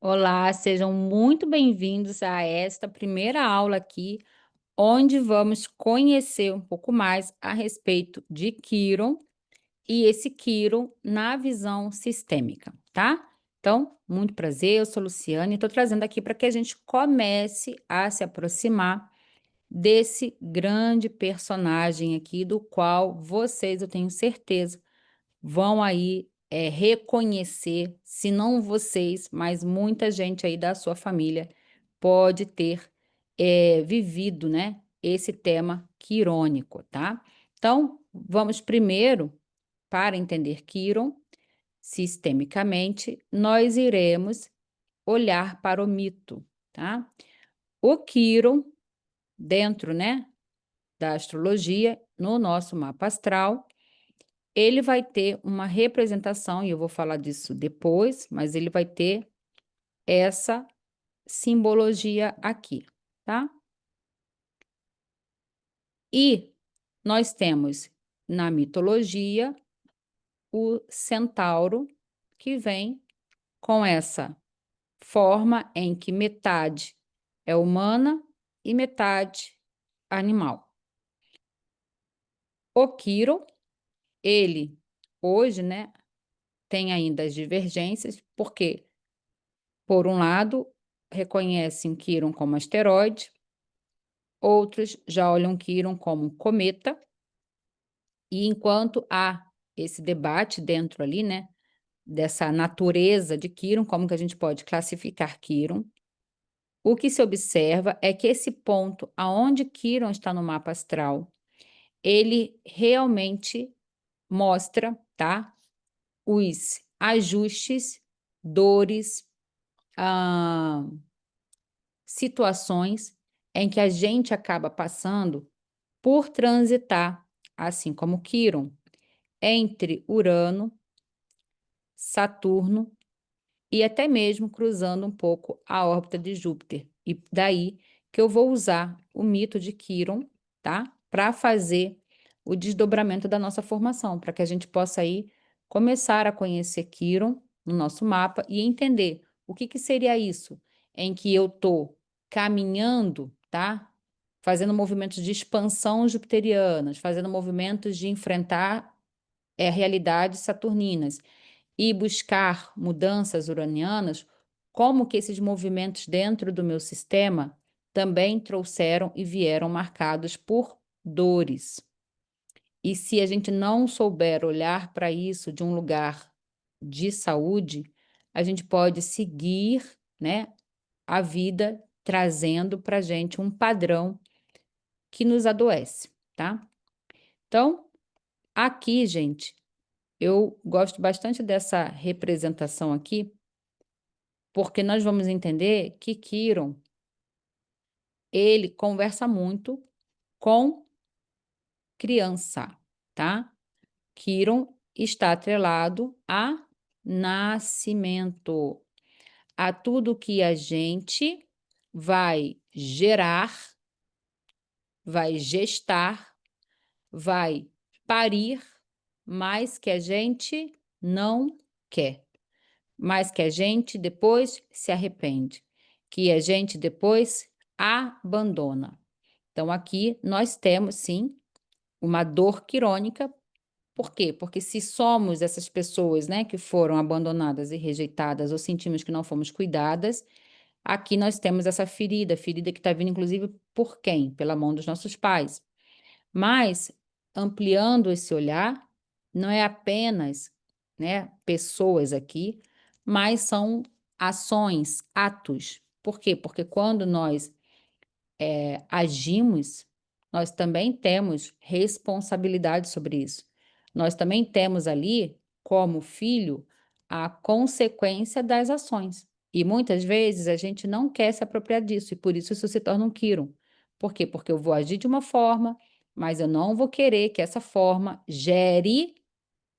Olá, sejam muito bem-vindos a esta primeira aula aqui, onde vamos conhecer um pouco mais a respeito de Quiron e esse Quiron na visão sistêmica, tá? Então, muito prazer, eu sou Luciane e estou trazendo aqui para que a gente comece a se aproximar desse grande personagem aqui, do qual vocês, eu tenho certeza, vão aí reconhecer, se não vocês, mas muita gente aí da sua família pode ter vivido, né, esse tema quirônico, tá? Então, vamos primeiro, para entender Quiron, sistemicamente, nós iremos olhar para o mito, tá? O Quiron, dentro, né, da astrologia, no nosso mapa astral, ele vai ter uma representação, e eu vou falar disso depois, mas ele vai ter essa simbologia aqui, tá? E nós temos na mitologia o centauro, que vem com essa forma em que metade é humana e metade animal. O Quirón, ele hoje, né, tem ainda as divergências, porque por um lado, reconhecem Quirón como asteroide, outros já olham Quirón como cometa, e enquanto há esse debate dentro ali, né, dessa natureza de Quirón, como que a gente pode classificar Quirón, o que se observa é que esse ponto aonde Quirón está no mapa astral, ele realmente mostra, tá, os ajustes, dores, ah, situações em que a gente acaba passando por transitar, assim como Quirón, entre Urano, Saturno e até mesmo cruzando um pouco a órbita de Júpiter. E daí que eu vou usar o mito de Quirón, tá? Para fazer o desdobramento da nossa formação, para que a gente possa aí começar a conhecer Quirón no nosso mapa e entender o que que seria isso em que eu estou caminhando, tá? Fazendo movimentos de expansão jupiterianas, fazendo movimentos de enfrentar realidades saturninas e buscar mudanças uranianas, como que esses movimentos dentro do meu sistema também trouxeram e vieram marcados por dores. E se a gente não souber olhar para isso de um lugar de saúde, a gente pode seguir, né, a vida trazendo para a gente um padrão que nos adoece, tá? Então, aqui, gente, eu gosto bastante dessa representação aqui, porque nós vamos entender que Quirón, ele conversa muito com criança, tá? Quirón está atrelado a nascimento, a tudo que a gente vai gerar, vai gestar, vai parir, mas que a gente não quer, mas que a gente depois se arrepende, que a gente depois abandona. Então, aqui nós temos, sim, uma dor quirônica. Por quê? Porque se somos essas pessoas, né, que foram abandonadas e rejeitadas ou sentimos que não fomos cuidadas, aqui nós temos essa ferida, ferida que está vindo, inclusive, por quem? Pela mão dos nossos pais. Mas, ampliando esse olhar, não é apenas, né, pessoas aqui, mas são ações, atos. Por quê? Porque quando nós agimos, nós também temos responsabilidade sobre isso. Nós também temos ali, como filho, a consequência das ações. E muitas vezes a gente não quer se apropriar disso, e por isso se torna um Quirón. Por quê? Porque eu vou agir de uma forma, mas eu não vou querer que essa forma gere,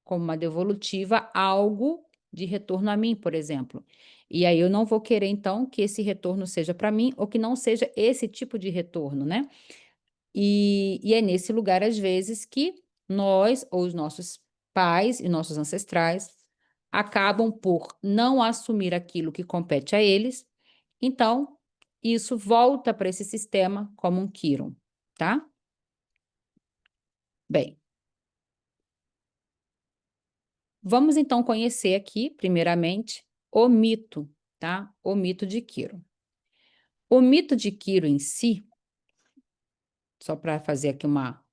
como uma devolutiva, algo de retorno a mim, por exemplo. E aí eu não vou querer, então, que esse retorno seja para mim ou que não seja esse tipo de retorno, né? E é nesse lugar, às vezes, que nós, ou os nossos pais e nossos ancestrais, acabam por não assumir aquilo que compete a eles. Então, isso volta para esse sistema como um Quiron, tá? Bem, vamos então conhecer aqui, primeiramente, o mito, tá? O mito de Quiron. O mito de Quiron em si, só para fazer aqui uma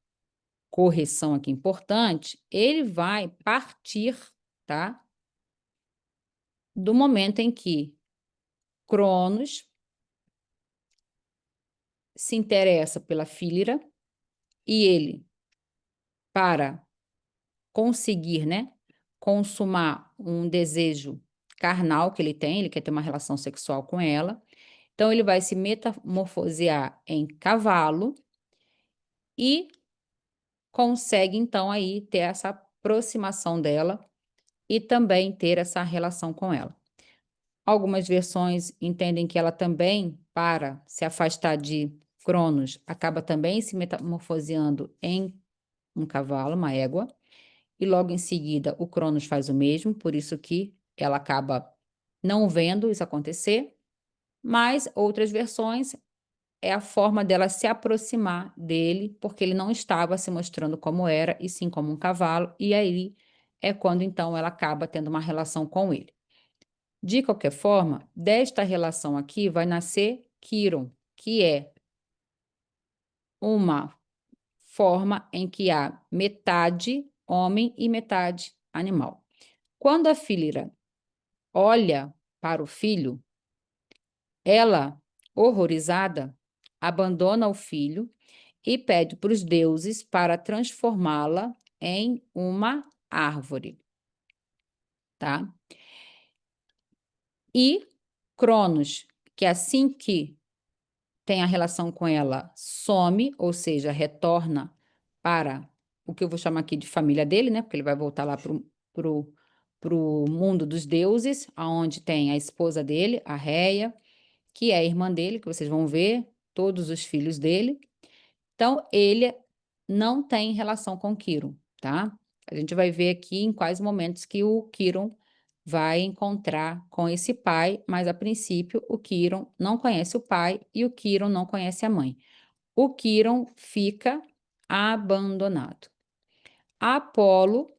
correção aqui importante, ele vai partir, tá? Do momento em que Cronos se interessa pela Fílira e ele, para conseguir, né, consumar um desejo carnal que ele quer ter uma relação sexual com ela, então ele vai se metamorfosear em cavalo e consegue então aí ter essa aproximação dela e também ter essa relação com ela. Algumas versões entendem que ela também, para se afastar de Cronos, acaba também se metamorfoseando em um cavalo, uma égua, e logo em seguida o Cronos faz o mesmo, por isso que ela acaba não vendo isso acontecer, mas outras versões é a forma dela se aproximar dele, porque ele não estava se mostrando como era, e sim como um cavalo, e aí é quando então ela acaba tendo uma relação com ele. De qualquer forma, desta relação aqui vai nascer Quiron, que é uma forma em que há metade homem e metade animal. Quando a Fílira olha para o filho, ela, horrorizada, abandona o filho e pede para os deuses para transformá-la em uma árvore, tá? E Cronos, que assim que tem a relação com ela, some, ou seja, retorna para o que eu vou chamar aqui de família dele, né? Porque ele vai voltar lá pro mundo dos deuses, aonde tem a esposa dele, a Réia, que é a irmã dele, que vocês vão ver, todos os filhos dele. Então, ele não tem relação com Quiron, tá? A gente vai ver aqui em quais momentos que o Quiron vai encontrar com esse pai, mas a princípio o Quiron não conhece o pai e o Quiron não conhece a mãe. O Quiron fica abandonado. Apolo,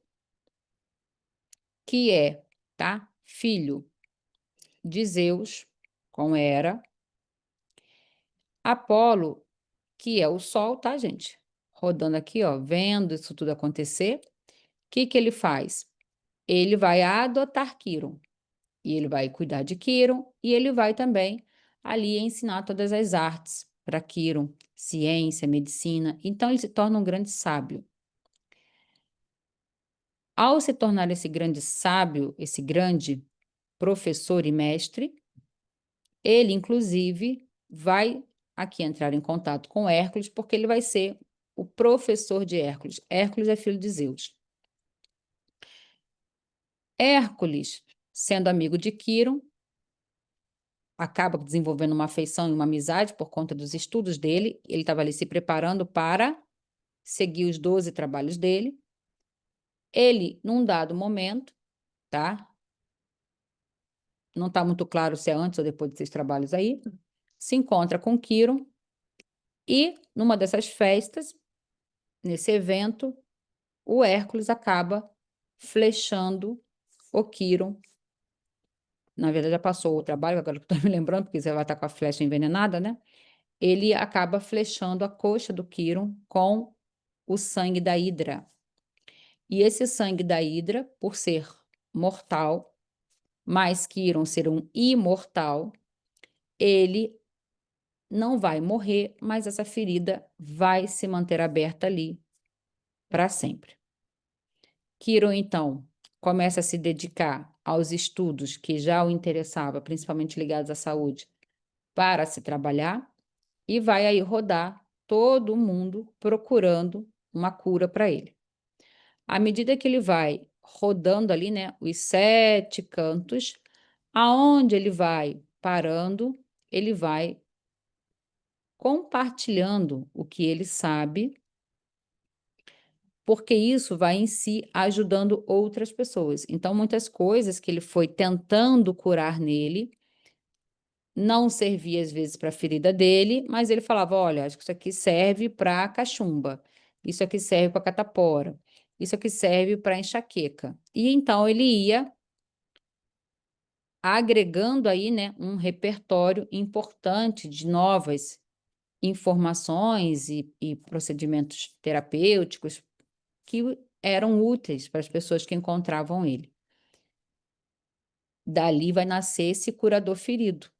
que é, tá? Filho de Zeus, com Hera. Apolo, que é o Sol, tá, gente? Rodando aqui, ó, vendo isso tudo acontecer. O que que ele faz? Ele vai adotar Quiron. E ele vai cuidar de Quiron e ele vai também ali ensinar todas as artes para Quiron, ciência, medicina. Então ele se torna um grande sábio. Ao se tornar esse grande sábio, esse grande professor e mestre, ele inclusive vai aqui entrar em contato com Hércules, porque ele vai ser o professor de Hércules. Hércules é filho de Zeus. Hércules, sendo amigo de Quiron, acaba desenvolvendo uma afeição e uma amizade por conta dos estudos dele. Ele estava ali se preparando para seguir os 12 trabalhos dele. Ele, num dado momento, tá? Não está muito claro se é antes ou depois desses trabalhos aí, se encontra com Quiron e, numa dessas festas, nesse evento, o Hércules acaba flechando o Quiron. Na verdade, já passou o trabalho, agora que eu estou me lembrando, porque você vai estar com a flecha envenenada, né? Ele acaba flechando a coxa do Quiron com o sangue da Hidra. E esse sangue da Hidra, por ser mortal, mas Quiron ser um imortal, ele não vai morrer, mas essa ferida vai se manter aberta ali para sempre. Quiron, então, começa a se dedicar aos estudos que já o interessava, principalmente ligados à saúde, para se trabalhar, e vai aí rodar todo o mundo procurando uma cura para ele. À medida que ele vai rodando ali, né, os 7 cantos, aonde ele vai parando, ele vai compartilhando o que ele sabe porque isso vai em si ajudando outras pessoas. Então, muitas coisas que ele foi tentando curar nele não servia às vezes para a ferida dele, mas ele falava: olha, acho que isso aqui serve para cachumba, isso aqui serve para catapora, isso aqui serve para enxaqueca. E então ele ia agregando aí, né, um repertório importante de novas informações e procedimentos terapêuticos que eram úteis para as pessoas que encontravam ele. Dali vai nascer esse curador ferido.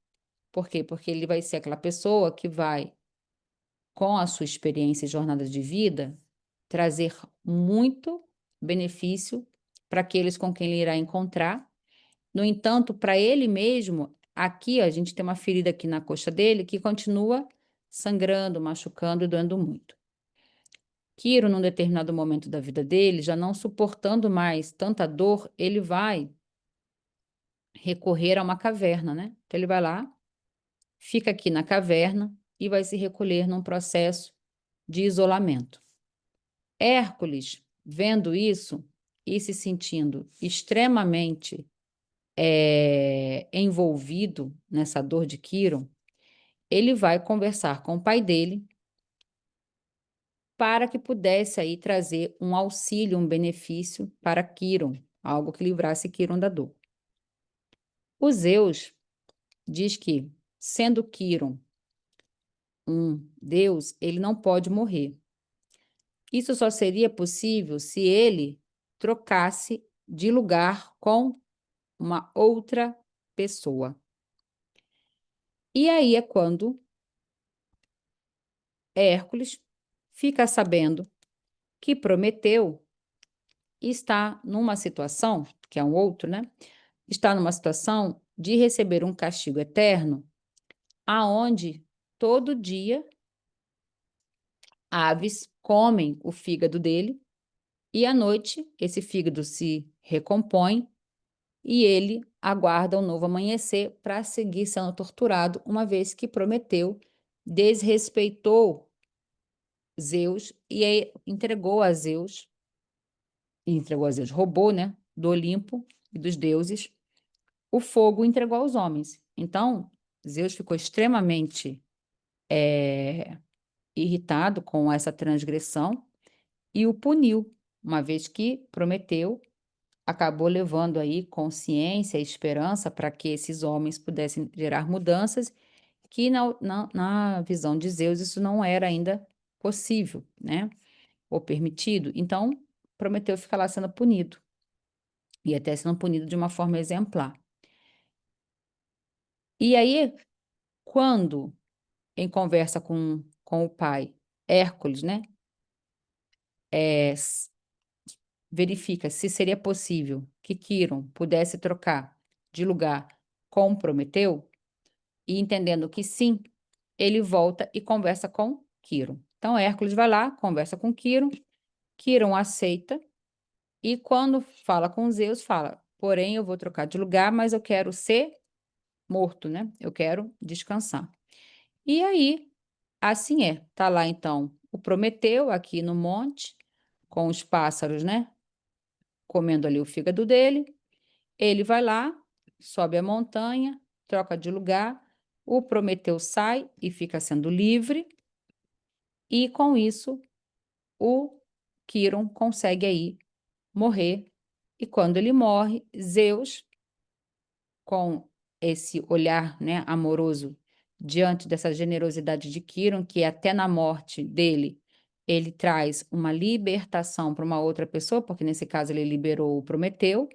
Por quê? Porque ele vai ser aquela pessoa que vai, com a sua experiência e jornada de vida, trazer muito benefício para aqueles com quem ele irá encontrar. No entanto, para ele mesmo, aqui ó, a gente tem uma ferida aqui na coxa dele que continua sangrando, machucando e doendo muito. Quiro, num determinado momento da vida dele, já não suportando mais tanta dor, ele vai recorrer a uma caverna, né? Então ele vai lá, fica aqui na caverna e vai se recolher num processo de isolamento. Hércules, vendo isso e se sentindo extremamente envolvido nessa dor de Quirón, ele vai conversar com o pai dele para que pudesse aí trazer um auxílio, um benefício para Quirón, algo que livrasse Quirón da dor. O Zeus diz que, sendo Quirón um deus, ele não pode morrer. Isso só seria possível se ele trocasse de lugar com uma outra pessoa. E aí é quando Hércules fica sabendo que Prometeu está numa situação, que é um outro, né? Está numa situação de receber um castigo eterno, aonde todo dia aves comem o fígado dele e à noite esse fígado se recompõe e ele aguarda um novo amanhecer para seguir sendo torturado, uma vez que Prometeu desrespeitou Zeus e entregou a Zeus, roubou, né, do Olimpo e dos deuses, o fogo e entregou aos homens. Então, Zeus ficou extremamente irritado com essa transgressão e o puniu, uma vez que Prometeu acabou levando aí consciência e esperança para que esses homens pudessem gerar mudanças, que na visão de Zeus isso não era ainda possível, né? Ou permitido. Então, Prometeu fica lá sendo punido, e até sendo punido de uma forma exemplar. E aí, quando, em conversa com o pai, Hércules, né, verifica se seria possível que Quirón pudesse trocar de lugar com Prometeu, e entendendo que sim, ele volta e conversa com Quirón. Então, Hércules vai lá, conversa com Quirón, Quirón aceita, e quando fala com Zeus, fala: porém, eu vou trocar de lugar, mas eu quero ser morto, né? Eu quero descansar. E aí, assim é. Tá lá, então, o Prometeu aqui no monte, com os pássaros, né? Comendo ali o fígado dele. Ele vai lá, sobe a montanha, troca de lugar, o Prometeu sai e fica sendo livre, e com isso o Quirón consegue aí morrer. E quando ele morre, Zeus, com esse olhar, né, amoroso, diante dessa generosidade de Quirón, que até na morte dele, ele traz uma libertação para uma outra pessoa, porque nesse caso ele liberou o Prometeu.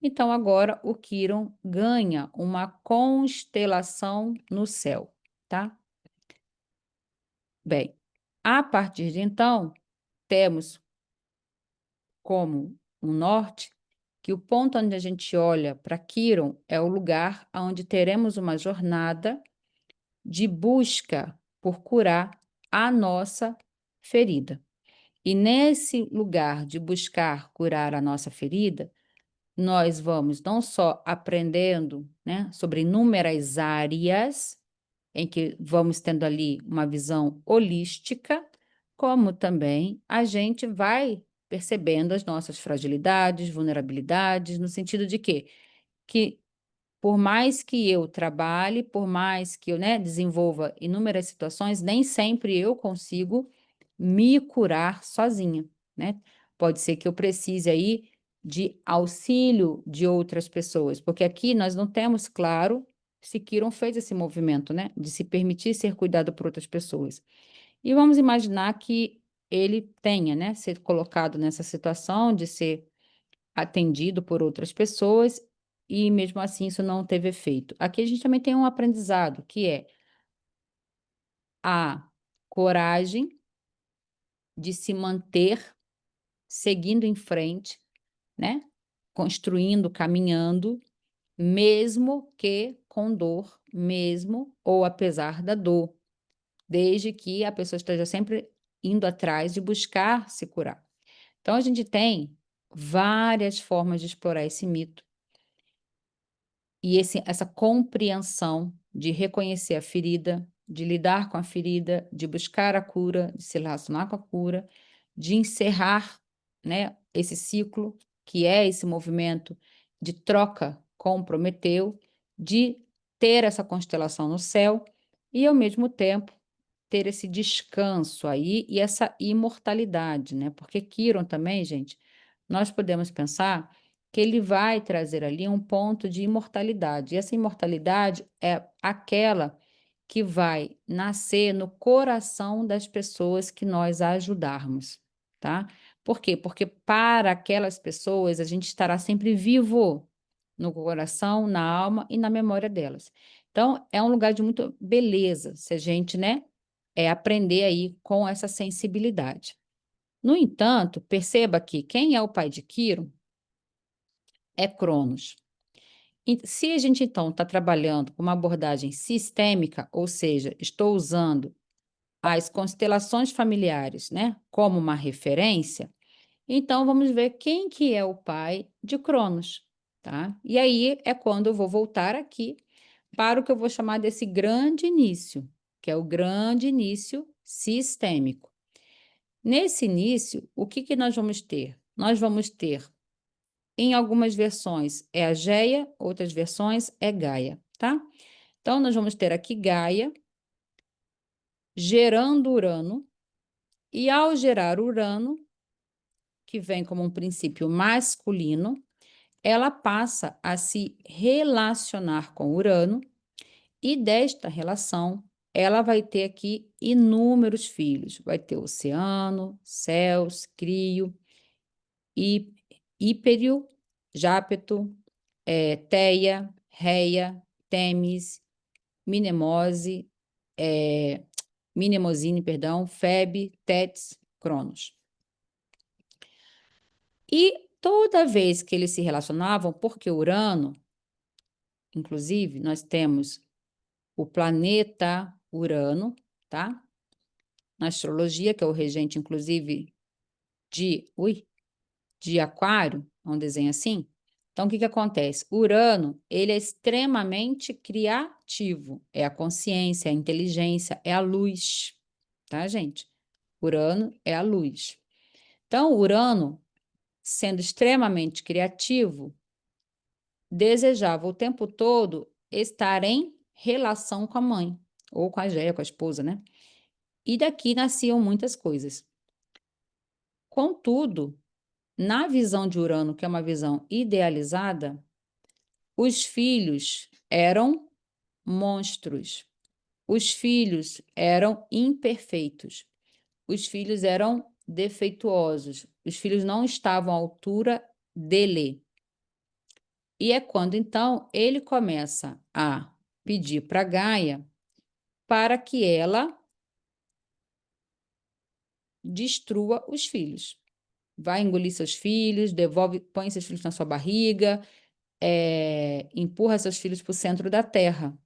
Então agora o Quirón ganha uma constelação no céu, tá? Bem, a partir de então, temos como um norte que o ponto onde a gente olha para Quirón é o lugar onde teremos uma jornada de busca por curar a nossa ferida. E nesse lugar de buscar curar a nossa ferida, nós vamos não só aprendendo, né, sobre inúmeras áreas, em que vamos tendo ali uma visão holística, como também a gente vai percebendo as nossas fragilidades, vulnerabilidades, no sentido de quê? Que por mais que eu trabalhe, por mais que eu, né, desenvolva inúmeras situações, nem sempre eu consigo me curar sozinha, né? Pode ser que eu precise aí de auxílio de outras pessoas, porque aqui nós não temos claro se Kiron fez esse movimento, né, de se permitir ser cuidado por outras pessoas. E vamos imaginar que ele tenha, né, sido colocado nessa situação de ser atendido por outras pessoas e mesmo assim isso não teve efeito. Aqui a gente também tem um aprendizado, que é a coragem de se manter seguindo em frente, né? Construindo, caminhando, mesmo que com dor, mesmo ou apesar da dor, desde que a pessoa esteja sempre indo atrás de buscar se curar. Então, a gente tem várias formas de explorar esse mito e essa compreensão de reconhecer a ferida, de lidar com a ferida, de buscar a cura, de se relacionar com a cura, de encerrar, né, esse ciclo, que é esse movimento de troca com Prometeu, de ter essa constelação no céu e, ao mesmo tempo, ter esse descanso aí e essa imortalidade, né? Porque Quiron também, gente, nós podemos pensar que ele vai trazer ali um ponto de imortalidade. E essa imortalidade é aquela que vai nascer no coração das pessoas que nós ajudarmos, tá? Por quê? Porque para aquelas pessoas a gente estará sempre vivo no coração, na alma e na memória delas. Então, é um lugar de muita beleza se a gente, né, aprender aí com essa sensibilidade. No entanto, perceba que quem é o pai de Quiro é Cronos. E se a gente então está trabalhando com uma abordagem sistêmica, ou seja, estou usando as constelações familiares, né, como uma referência, então vamos ver quem que é o pai de Cronos, tá? E aí é quando eu vou voltar aqui para o que eu vou chamar desse grande início, que é o grande início sistêmico. Nesse início, o que que nós vamos ter? Nós vamos ter, em algumas versões, é a Geia, outras versões é Gaia, tá? Então, nós vamos ter aqui Gaia gerando Urano, e ao gerar Urano, que vem como um princípio masculino, ela passa a se relacionar com Urano, e desta relação, ela vai ter aqui inúmeros filhos. Vai ter Oceano, Céus, Crio, Hí- Híperio, Jápeto, Teia, Reia, Temis, Minemose, Minemosine, perdão, Febe, Tétis, Cronos. E toda vez que eles se relacionavam, porque Urano, inclusive, nós temos o planeta Urano, tá? Na astrologia, que é o regente, inclusive, de Aquário, é um desenho assim. Então, o que que acontece? Urano, ele é extremamente criativo. É a consciência, é a inteligência, é a luz, tá, gente? Urano é a luz. Então, Urano, sendo extremamente criativo, desejava o tempo todo estar em relação com a mãe, ou com a Géia, com a esposa, né? E daqui nasciam muitas coisas. Contudo, na visão de Urano, que é uma visão idealizada, os filhos eram monstros, os filhos eram imperfeitos, os filhos eram defeituosos, os filhos não estavam à altura dele. E é quando então ele começa a pedir para Gaia para que ela destrua os filhos. Vai engolir seus filhos, devolve, põe seus filhos na sua barriga, empurra seus filhos para o centro da Terra.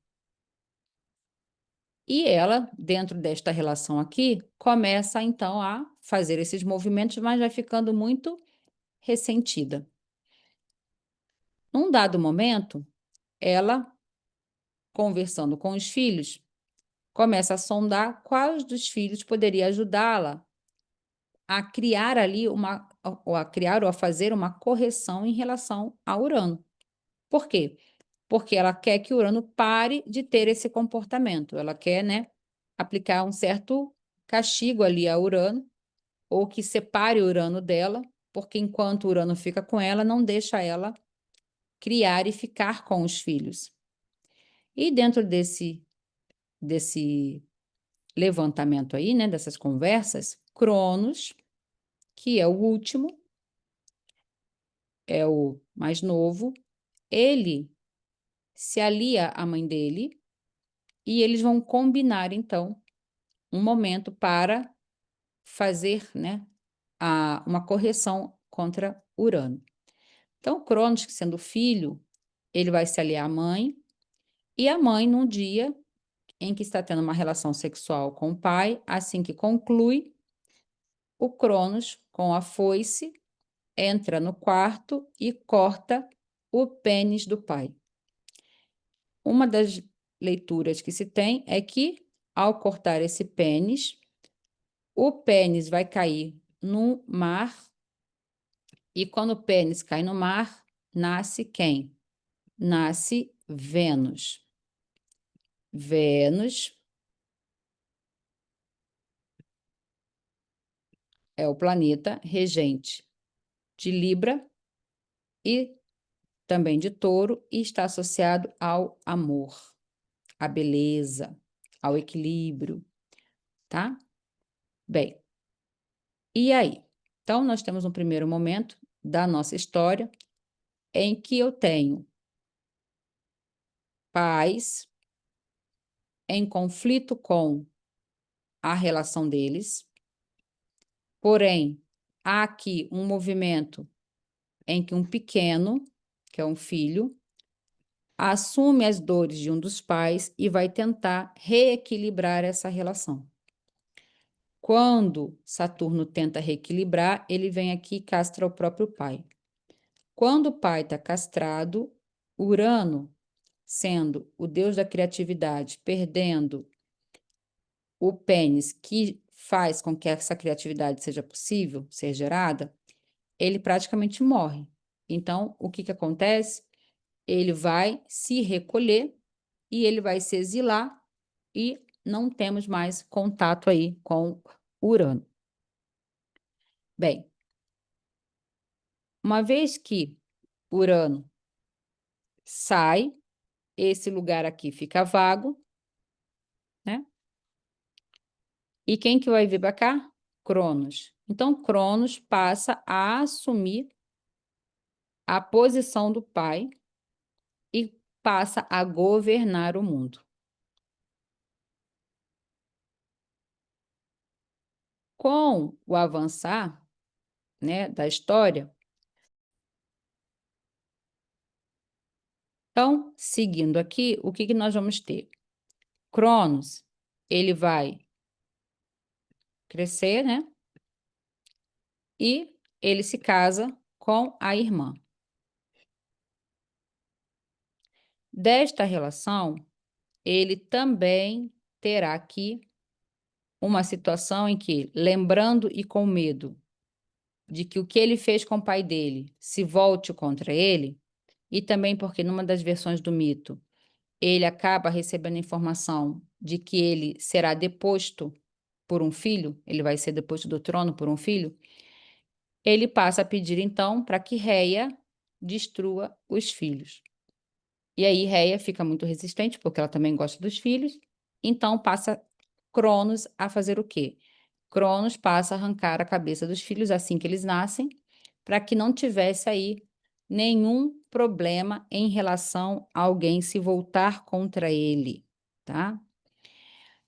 E ela, dentro desta relação aqui, começa então a fazer esses movimentos, mas vai ficando muito ressentida. Num dado momento, ela, conversando com os filhos, começa a sondar quais dos filhos poderia ajudá-la a criar ali uma a criar ou a fazer uma correção em relação a Urano. Por quê? Porque ela quer que Urano pare de ter esse comportamento. Ela quer, né, aplicar um certo castigo ali a Urano, ou que separe Urano dela, porque enquanto Urano fica com ela, não deixa ela criar e ficar com os filhos. E dentro desse levantamento aí, né, dessas conversas, Cronos, que é o último, é o mais novo, ele se alia à mãe dele e eles vão combinar, então, um momento para fazer, né, uma correção contra Urano. Então, Cronos, sendo filho, ele vai se aliar à mãe, e a mãe, num dia em que está tendo uma relação sexual com o pai, assim que conclui, o Cronos, com a foice, entra no quarto e corta o pênis do pai. Uma das leituras que se tem é que, ao cortar esse pênis, o pênis vai cair no mar, e quando o pênis cai no mar, nasce quem? Nasce Vênus. Vênus é o planeta regente de Libra e também de Touro, e está associado ao amor, à beleza, ao equilíbrio, tá? Bem, e aí? Então, nós temos um primeiro momento da nossa história em que eu tenho pais em conflito com a relação deles, porém, há aqui um movimento em que um pequeno, que é um filho, assume as dores de um dos pais e vai tentar reequilibrar essa relação. Quando Saturno tenta reequilibrar, ele vem aqui e castra o próprio pai. Quando o pai está castrado, Urano, sendo o deus da criatividade, perdendo o pênis que faz com que essa criatividade seja possível, ser gerada, ele praticamente morre. Então, o que acontece? Ele vai se recolher e ele vai se exilar e não temos mais contato aí com Urano. Bem, uma vez que Urano sai, esse lugar aqui fica vago, né? E quem que vai vir para cá? Cronos. Então, Cronos passa a assumir a posição do pai e passa a governar o mundo. Com o avançar, né, da história, então, seguindo aqui, o que nós vamos ter? Cronos, ele vai crescer, né? E ele se casa com a irmã. Desta relação, ele também terá aqui uma situação em que, lembrando e com medo de que o que ele fez com o pai dele se volte contra ele, e também porque numa das versões do mito, ele acaba recebendo informação de que ele será deposto por um filho, ele vai ser deposto do trono por um filho, ele passa a pedir então para que Reia destrua os filhos. E aí Reia fica muito resistente, porque ela também gosta dos filhos, então passa Cronos a fazer o quê? Cronos passa a arrancar a cabeça dos filhos assim que eles nascem, para que não tivesse aí nenhum problema em relação a alguém se voltar contra ele, tá?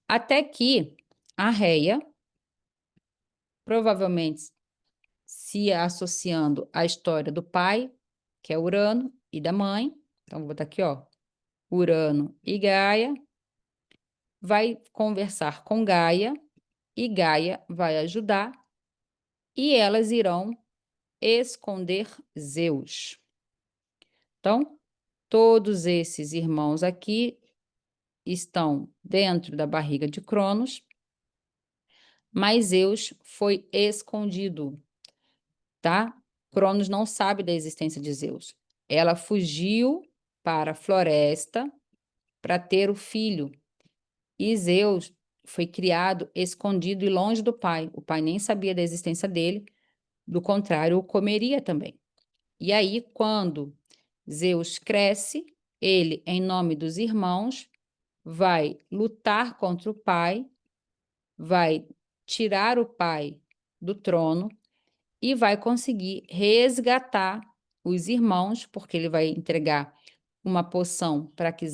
Até que a Reia, provavelmente se associando à história do pai, que é Urano, e da mãe, então vou botar aqui, ó, Urano e Gaia, vai conversar com Gaia, e Gaia vai ajudar, e elas irão esconder Zeus. Então, todos esses irmãos aqui estão dentro da barriga de Cronos, mas Zeus foi escondido. tá? Cronos não sabe da existência de Zeus. Ela fugiu para a floresta para ter o filho. E Zeus foi criado escondido e longe do pai. O pai nem sabia da existência dele, do contrário, o comeria também. E aí, quando Zeus cresce, ele, em nome dos irmãos, vai lutar contra o pai, vai tirar o pai do trono e vai conseguir resgatar os irmãos, porque ele vai entregar uma poção para que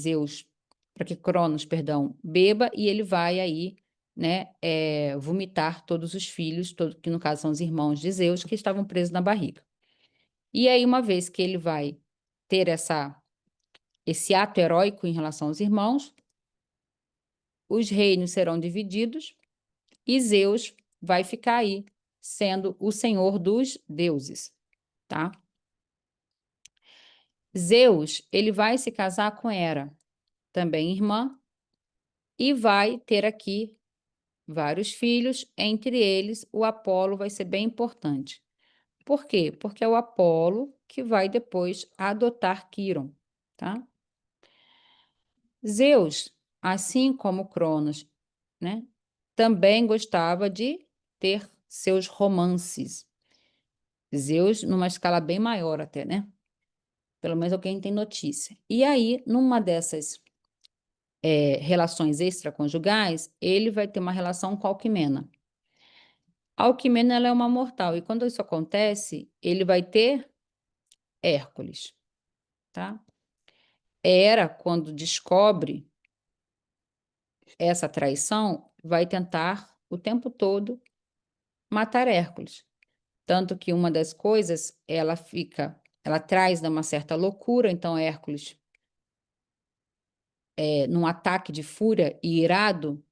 Cronos, perdão, beba, e ele vai aí, né, vomitar todos os filhos, que no caso são os irmãos de Zeus, que estavam presos na barriga. E aí, uma vez que ele vai ter esse ato heróico em relação aos irmãos, os reinos serão divididos e Zeus vai ficar aí, sendo o senhor dos deuses, tá? Zeus, ele vai se casar com Hera, também irmã, e vai ter aqui vários filhos, entre eles o Apolo vai ser bem importante. Por quê? Porque é o Apolo que vai depois adotar Quiron, tá? Zeus, assim como Cronos, né, também gostava de ter seus romances. Zeus numa escala bem maior até, né? Pelo menos alguém tem notícia. E aí, numa dessas relações extraconjugais, ele vai ter uma relação com a Alquimena. A Alquimena, ela é uma mortal, e quando isso acontece, ele vai ter Hércules, tá? Hera, quando descobre essa traição, vai tentar o tempo todo matar Hércules. Tanto que uma das coisas, ela traz uma certa loucura, então Hércules, num ataque de fúria e irado, o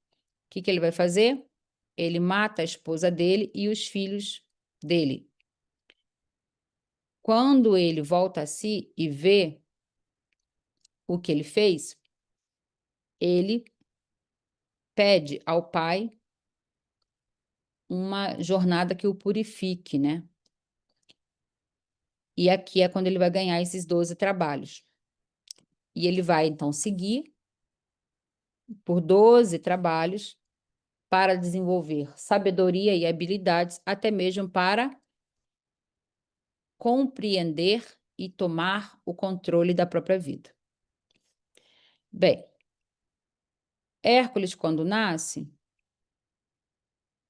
que ele vai fazer? Ele mata a esposa dele e os filhos dele. Quando ele volta a si e vê o que ele fez, ele pede ao pai uma jornada que o purifique, né? E aqui é quando ele vai ganhar esses 12 trabalhos. E ele vai, então, seguir por 12 trabalhos para desenvolver sabedoria e habilidades, até mesmo para compreender e tomar o controle da própria vida. Bem, Hércules, quando nasce,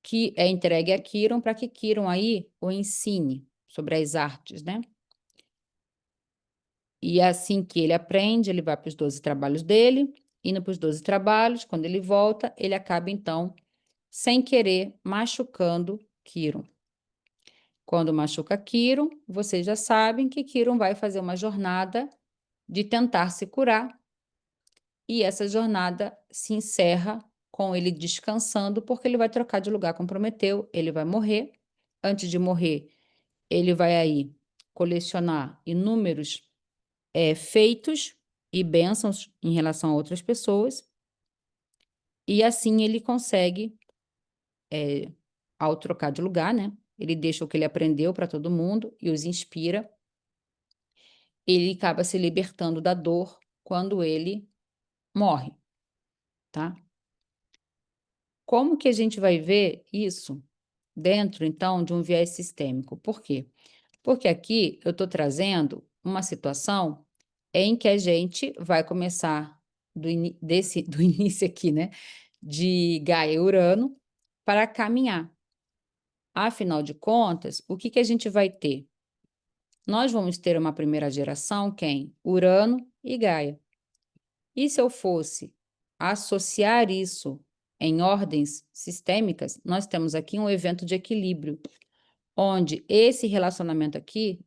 que é entregue a Quiron para que Quiron aí o ensine sobre as artes, né? E assim que ele aprende, ele vai para os 12 trabalhos dele, indo para os 12 trabalhos, quando ele volta, ele acaba, então, sem querer, machucando Quiron. Quando machuca Quiron, vocês já sabem que Quiron vai fazer uma jornada de tentar se curar, e essa jornada se encerra com ele descansando, porque ele vai trocar de lugar com Prometeu, ele vai morrer. Antes de morrer, ele vai aí colecionar inúmeros feitos e bênçãos em relação a outras pessoas, e assim ele consegue, ao trocar de lugar, né? Ele deixa o que ele aprendeu para todo mundo e os inspira. Ele acaba se libertando da dor quando ele morre, tá? Como que a gente vai ver isso dentro, então, de um viés sistêmico? Por quê? Porque aqui eu estou trazendo uma situação em que a gente vai começar do início aqui, né? De Gaia e Urano para caminhar. Afinal de contas, o que a gente vai ter? Nós vamos ter uma primeira geração, quem? Urano e Gaia. E se eu fosse associar isso em ordens sistêmicas, nós temos aqui um evento de equilíbrio, onde esse relacionamento aqui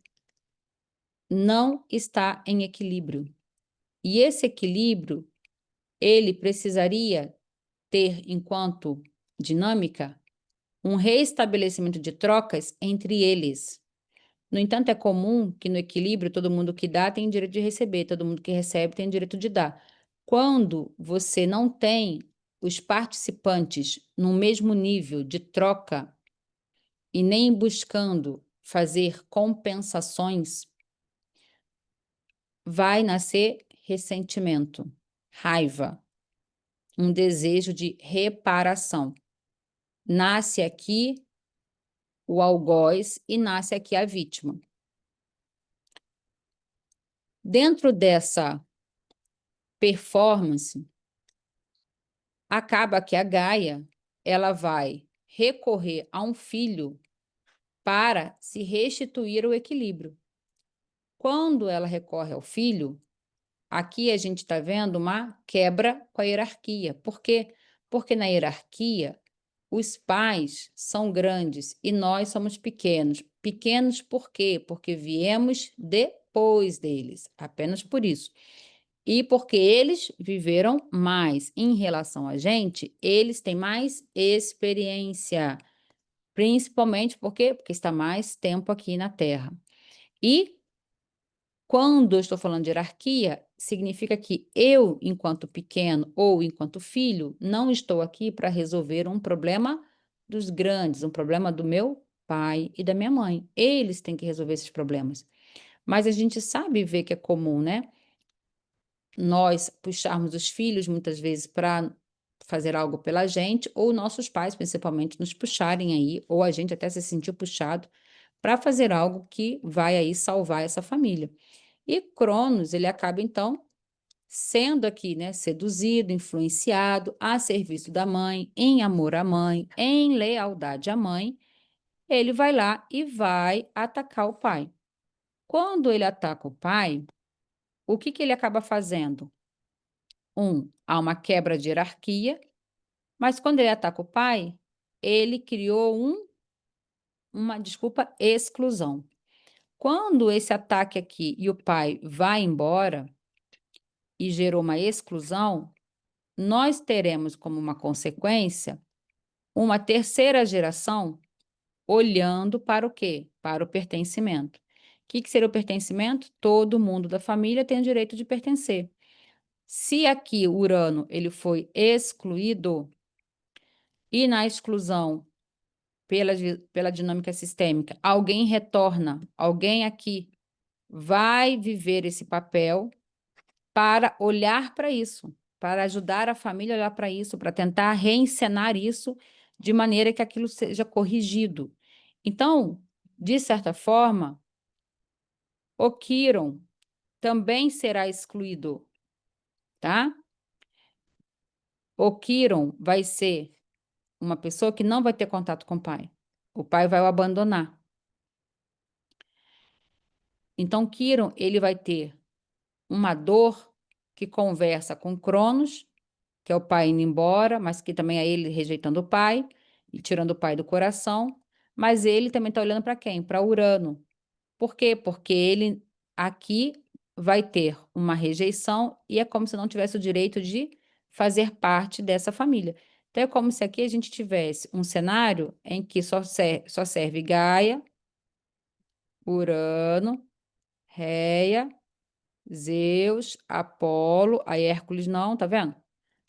não está em equilíbrio. E esse equilíbrio, ele precisaria ter, enquanto dinâmica, um reestabelecimento de trocas entre eles. No entanto, é comum que no equilíbrio todo mundo que dá tem direito de receber, todo mundo que recebe tem direito de dar. Quando você não tem os participantes no mesmo nível de troca e nem buscando fazer compensações, vai nascer ressentimento, raiva, um desejo de reparação. Nasce aqui o algoz e nasce aqui a vítima. Dentro dessa performance, acaba que a Gaia, ela vai recorrer a um filho para se restituir o equilíbrio. Quando ela recorre ao filho, aqui a gente está vendo uma quebra com a hierarquia. Por quê? Porque na hierarquia, os pais são grandes e nós somos pequenos. Pequenos por quê? Porque viemos depois deles, apenas por isso. E porque eles viveram mais em relação a gente, eles têm mais experiência, principalmente porque está mais tempo aqui na Terra. E quando eu estou falando de hierarquia, significa que eu, enquanto pequeno ou enquanto filho, não estou aqui para resolver um problema dos grandes, um problema do meu pai e da minha mãe. Eles têm que resolver esses problemas. Mas a gente sabe ver que é comum, né? Nós puxarmos os filhos muitas vezes para fazer algo pela gente, ou nossos pais, principalmente, nos puxarem aí, ou a gente até se sentir puxado para fazer algo que vai aí salvar essa família. E Cronos, ele acaba então sendo aqui, né, seduzido, influenciado a serviço da mãe, em amor à mãe, em lealdade à mãe, ele vai lá e vai atacar o pai. Quando ele ataca o pai, o que que ele acaba fazendo? Há uma quebra de hierarquia, mas quando ele ataca o pai, ele criou uma exclusão. Quando esse ataque aqui e o pai vai embora e gerou uma exclusão, nós teremos como uma consequência uma terceira geração olhando para o quê? Para o pertencimento. O que seria o pertencimento? Todo mundo da família tem o direito de pertencer. Se aqui Urano ele foi excluído e na exclusão pela dinâmica sistêmica, alguém retorna, alguém aqui vai viver esse papel para olhar para isso, para ajudar a família a olhar para isso, para tentar reencenar isso de maneira que aquilo seja corrigido. Então, de certa forma, o Quiron também será excluído, tá? O Quiron vai ser uma pessoa que não vai ter contato com o pai. O pai vai o abandonar. Então, Quiron, ele vai ter uma dor que conversa com Cronos, que é o pai indo embora, mas que também é ele rejeitando o pai e tirando o pai do coração. Mas ele também está olhando para quem? Para Urano. Por quê? Porque ele aqui vai ter uma rejeição e é como se não tivesse o direito de fazer parte dessa família. Então, é como se aqui a gente tivesse um cenário em que só serve Gaia, Urano, Reia, Zeus, Apolo, aí Hércules não, tá vendo?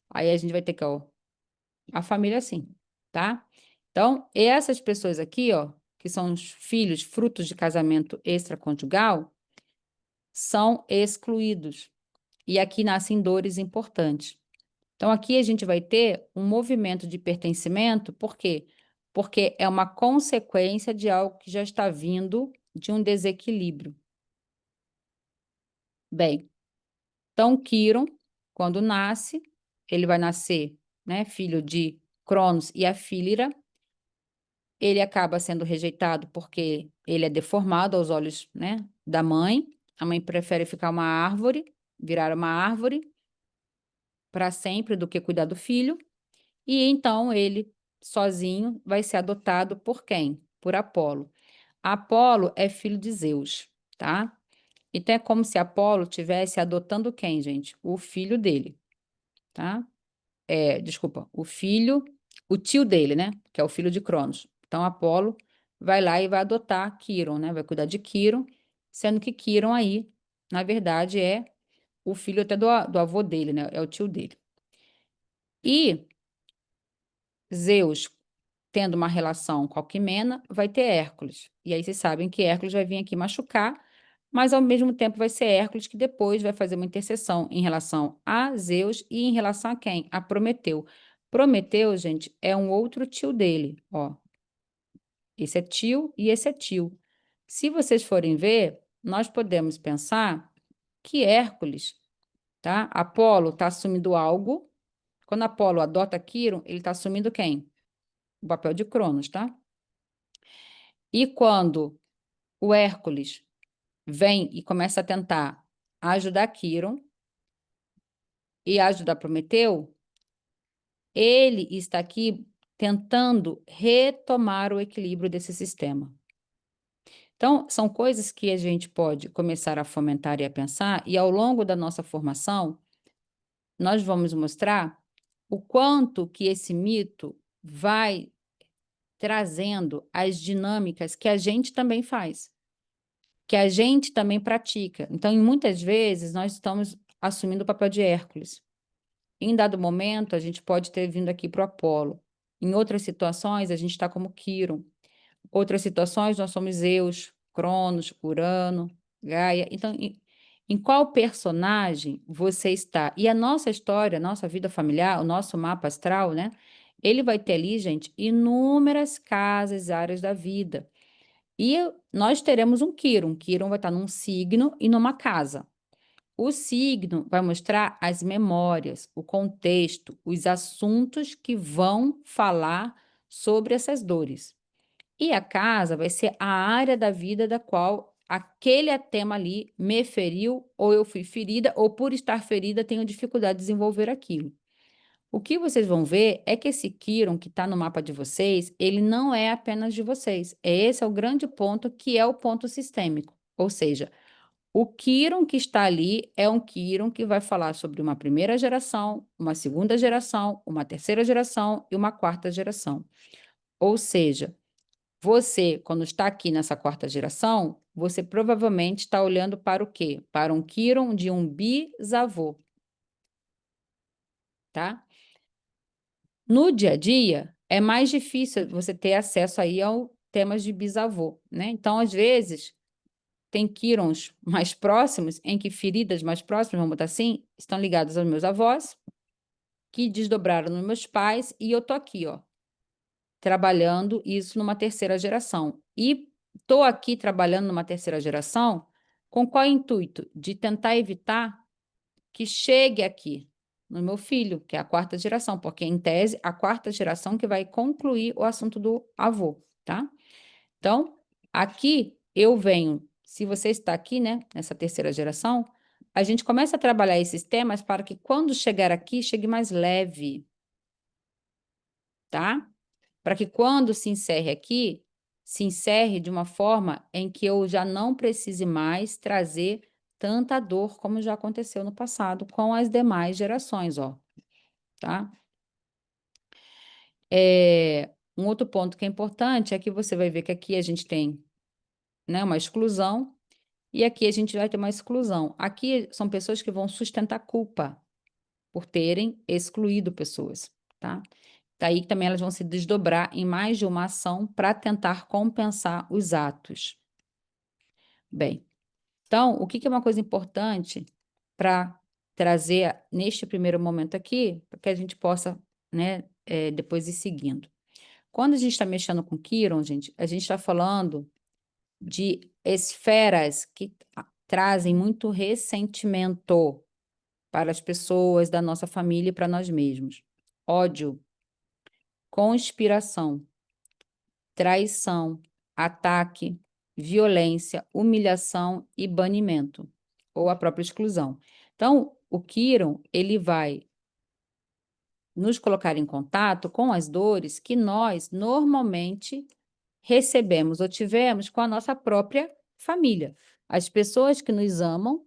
Aí a gente vai ter que, ó, a família assim, tá? Então, essas pessoas aqui, ó, que são os filhos frutos de casamento extraconjugal, são excluídos. E aqui nascem dores importantes. Então, aqui a gente vai ter um movimento de pertencimento, por quê? Porque é uma consequência de algo que já está vindo de um desequilíbrio. Bem, então Quiron, quando nasce, ele vai nascer, né, filho de Cronos e a Fílira. Ele acaba sendo rejeitado porque ele é deformado aos olhos, né, da mãe. A mãe prefere ficar uma árvore, virar uma árvore para sempre do que cuidar do filho. E então ele, sozinho, vai ser adotado por quem? Por Apolo. Apolo é filho de Zeus, tá? Então é como se Apolo tivesse adotando quem, gente? O filho dele, tá? Desculpa, o tio dele, né? Que é o filho de Cronos. Então, Apolo vai lá e vai adotar Quiron, né? Vai cuidar de Quiron, sendo que Quiron aí, na verdade, é o filho até do avô dele, né? É o tio dele. E Zeus tendo uma relação com Alquimena, vai ter Hércules. E aí vocês sabem que Hércules vai vir aqui machucar, mas ao mesmo tempo vai ser Hércules que depois vai fazer uma intercessão em relação a Zeus e em relação a quem? A Prometeu. Prometeu, gente, é um outro tio dele, ó. Esse é tio e esse é tio. Se vocês forem ver, nós podemos pensar que Hércules, tá? Apolo está assumindo algo. Quando Apolo adota Quirón, ele está assumindo quem? O papel de Cronos, tá? E quando o Hércules vem e começa a tentar ajudar Quirón e ajudar Prometeu, ele está aqui tentando retomar o equilíbrio desse sistema. Então, são coisas que a gente pode começar a fomentar e a pensar, e ao longo da nossa formação, nós vamos mostrar o quanto que esse mito vai trazendo as dinâmicas que a gente também faz, que a gente também pratica. Então, muitas vezes, nós estamos assumindo o papel de Hércules. Em dado momento, a gente pode ter vindo aqui para o Apolo. Em outras situações, a gente está como Quirón. Outras situações, nós somos Zeus, Cronos, Urano, Gaia. Então, em qual personagem você está? E a nossa história, a nossa vida familiar, o nosso mapa astral, né? Ele vai ter ali, gente, inúmeras casas, áreas da vida. E nós teremos um Quirón. Um Quirón vai estar num signo e numa casa. O signo vai mostrar as memórias, o contexto, os assuntos que vão falar sobre essas dores. E a casa vai ser a área da vida da qual aquele tema ali me feriu, ou eu fui ferida, ou por estar ferida tenho dificuldade de desenvolver aquilo. O que vocês vão ver é que esse Quirón que está no mapa de vocês, ele não é apenas de vocês. Esse é o grande ponto, que é o ponto sistêmico. Ou seja, o Quirón que está ali é um Quirón que vai falar sobre uma primeira geração, uma segunda geração, uma terceira geração e uma quarta geração. Ou seja, você, quando está aqui nessa quarta geração, você provavelmente está olhando para o quê? Para um Quirón de um bisavô, tá? No dia a dia, é mais difícil você ter acesso aí ao temas de bisavô, né? Então, às vezes, tem Quirons mais próximos, em que feridas mais próximas, vamos botar assim, estão ligadas aos meus avós, que desdobraram nos meus pais, e eu tô aqui, ó, trabalhando isso numa terceira geração. E estou aqui trabalhando numa terceira geração com qual intuito? De tentar evitar que chegue aqui no meu filho, que é a quarta geração, porque, em tese, a quarta geração que vai concluir o assunto do avô, tá? Então, aqui eu venho, se você está aqui, né, nessa terceira geração, a gente começa a trabalhar esses temas para que quando chegar aqui, chegue mais leve, tá? Para que quando se encerre aqui, se encerre de uma forma em que eu já não precise mais trazer tanta dor como já aconteceu no passado com as demais gerações, ó, tá? Um outro ponto que é importante é que você vai ver que aqui a gente tem, né, uma exclusão e aqui a gente vai ter uma exclusão. Aqui são pessoas que vão sustentar culpa por terem excluído pessoas, tá? Daí também elas vão se desdobrar em mais de uma ação para tentar compensar os atos. Bem, então, o que que é uma coisa importante para trazer neste primeiro momento aqui, para que a gente possa, né, depois ir seguindo. Quando a gente está mexendo com Quirón, gente, a gente está falando de esferas que trazem muito ressentimento para as pessoas da nossa família e para nós mesmos. Ódio, conspiração, traição, ataque, violência, humilhação e banimento, ou a própria exclusão. Então, o Quirón, ele vai nos colocar em contato com as dores que nós normalmente recebemos ou tivemos com a nossa própria família. As pessoas que nos amam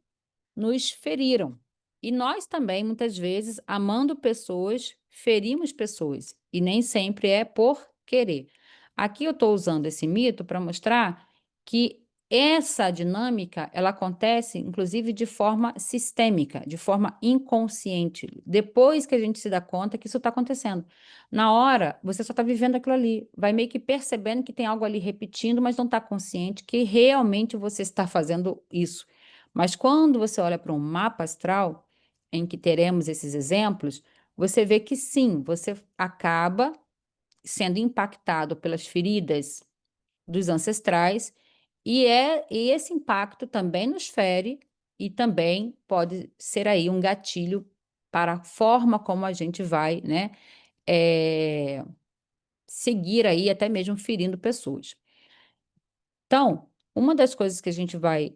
nos feriram. E nós também, muitas vezes, amando pessoas, ferimos pessoas. E nem sempre é por querer. Aqui eu estou usando esse mito para mostrar que essa dinâmica, ela acontece, inclusive, de forma sistêmica, de forma inconsciente. Depois que a gente se dá conta que isso está acontecendo. Na hora, você só está vivendo aquilo ali. Vai meio que percebendo que tem algo ali repetindo, mas não está consciente que realmente você está fazendo isso. Mas quando você olha para um mapa astral, em que teremos esses exemplos, você vê que sim, você acaba sendo impactado pelas feridas dos ancestrais, e esse impacto também nos fere e também pode ser aí um gatilho para a forma como a gente vai, né, eh, seguir aí, até mesmo ferindo pessoas. Então, uma das coisas que a gente vai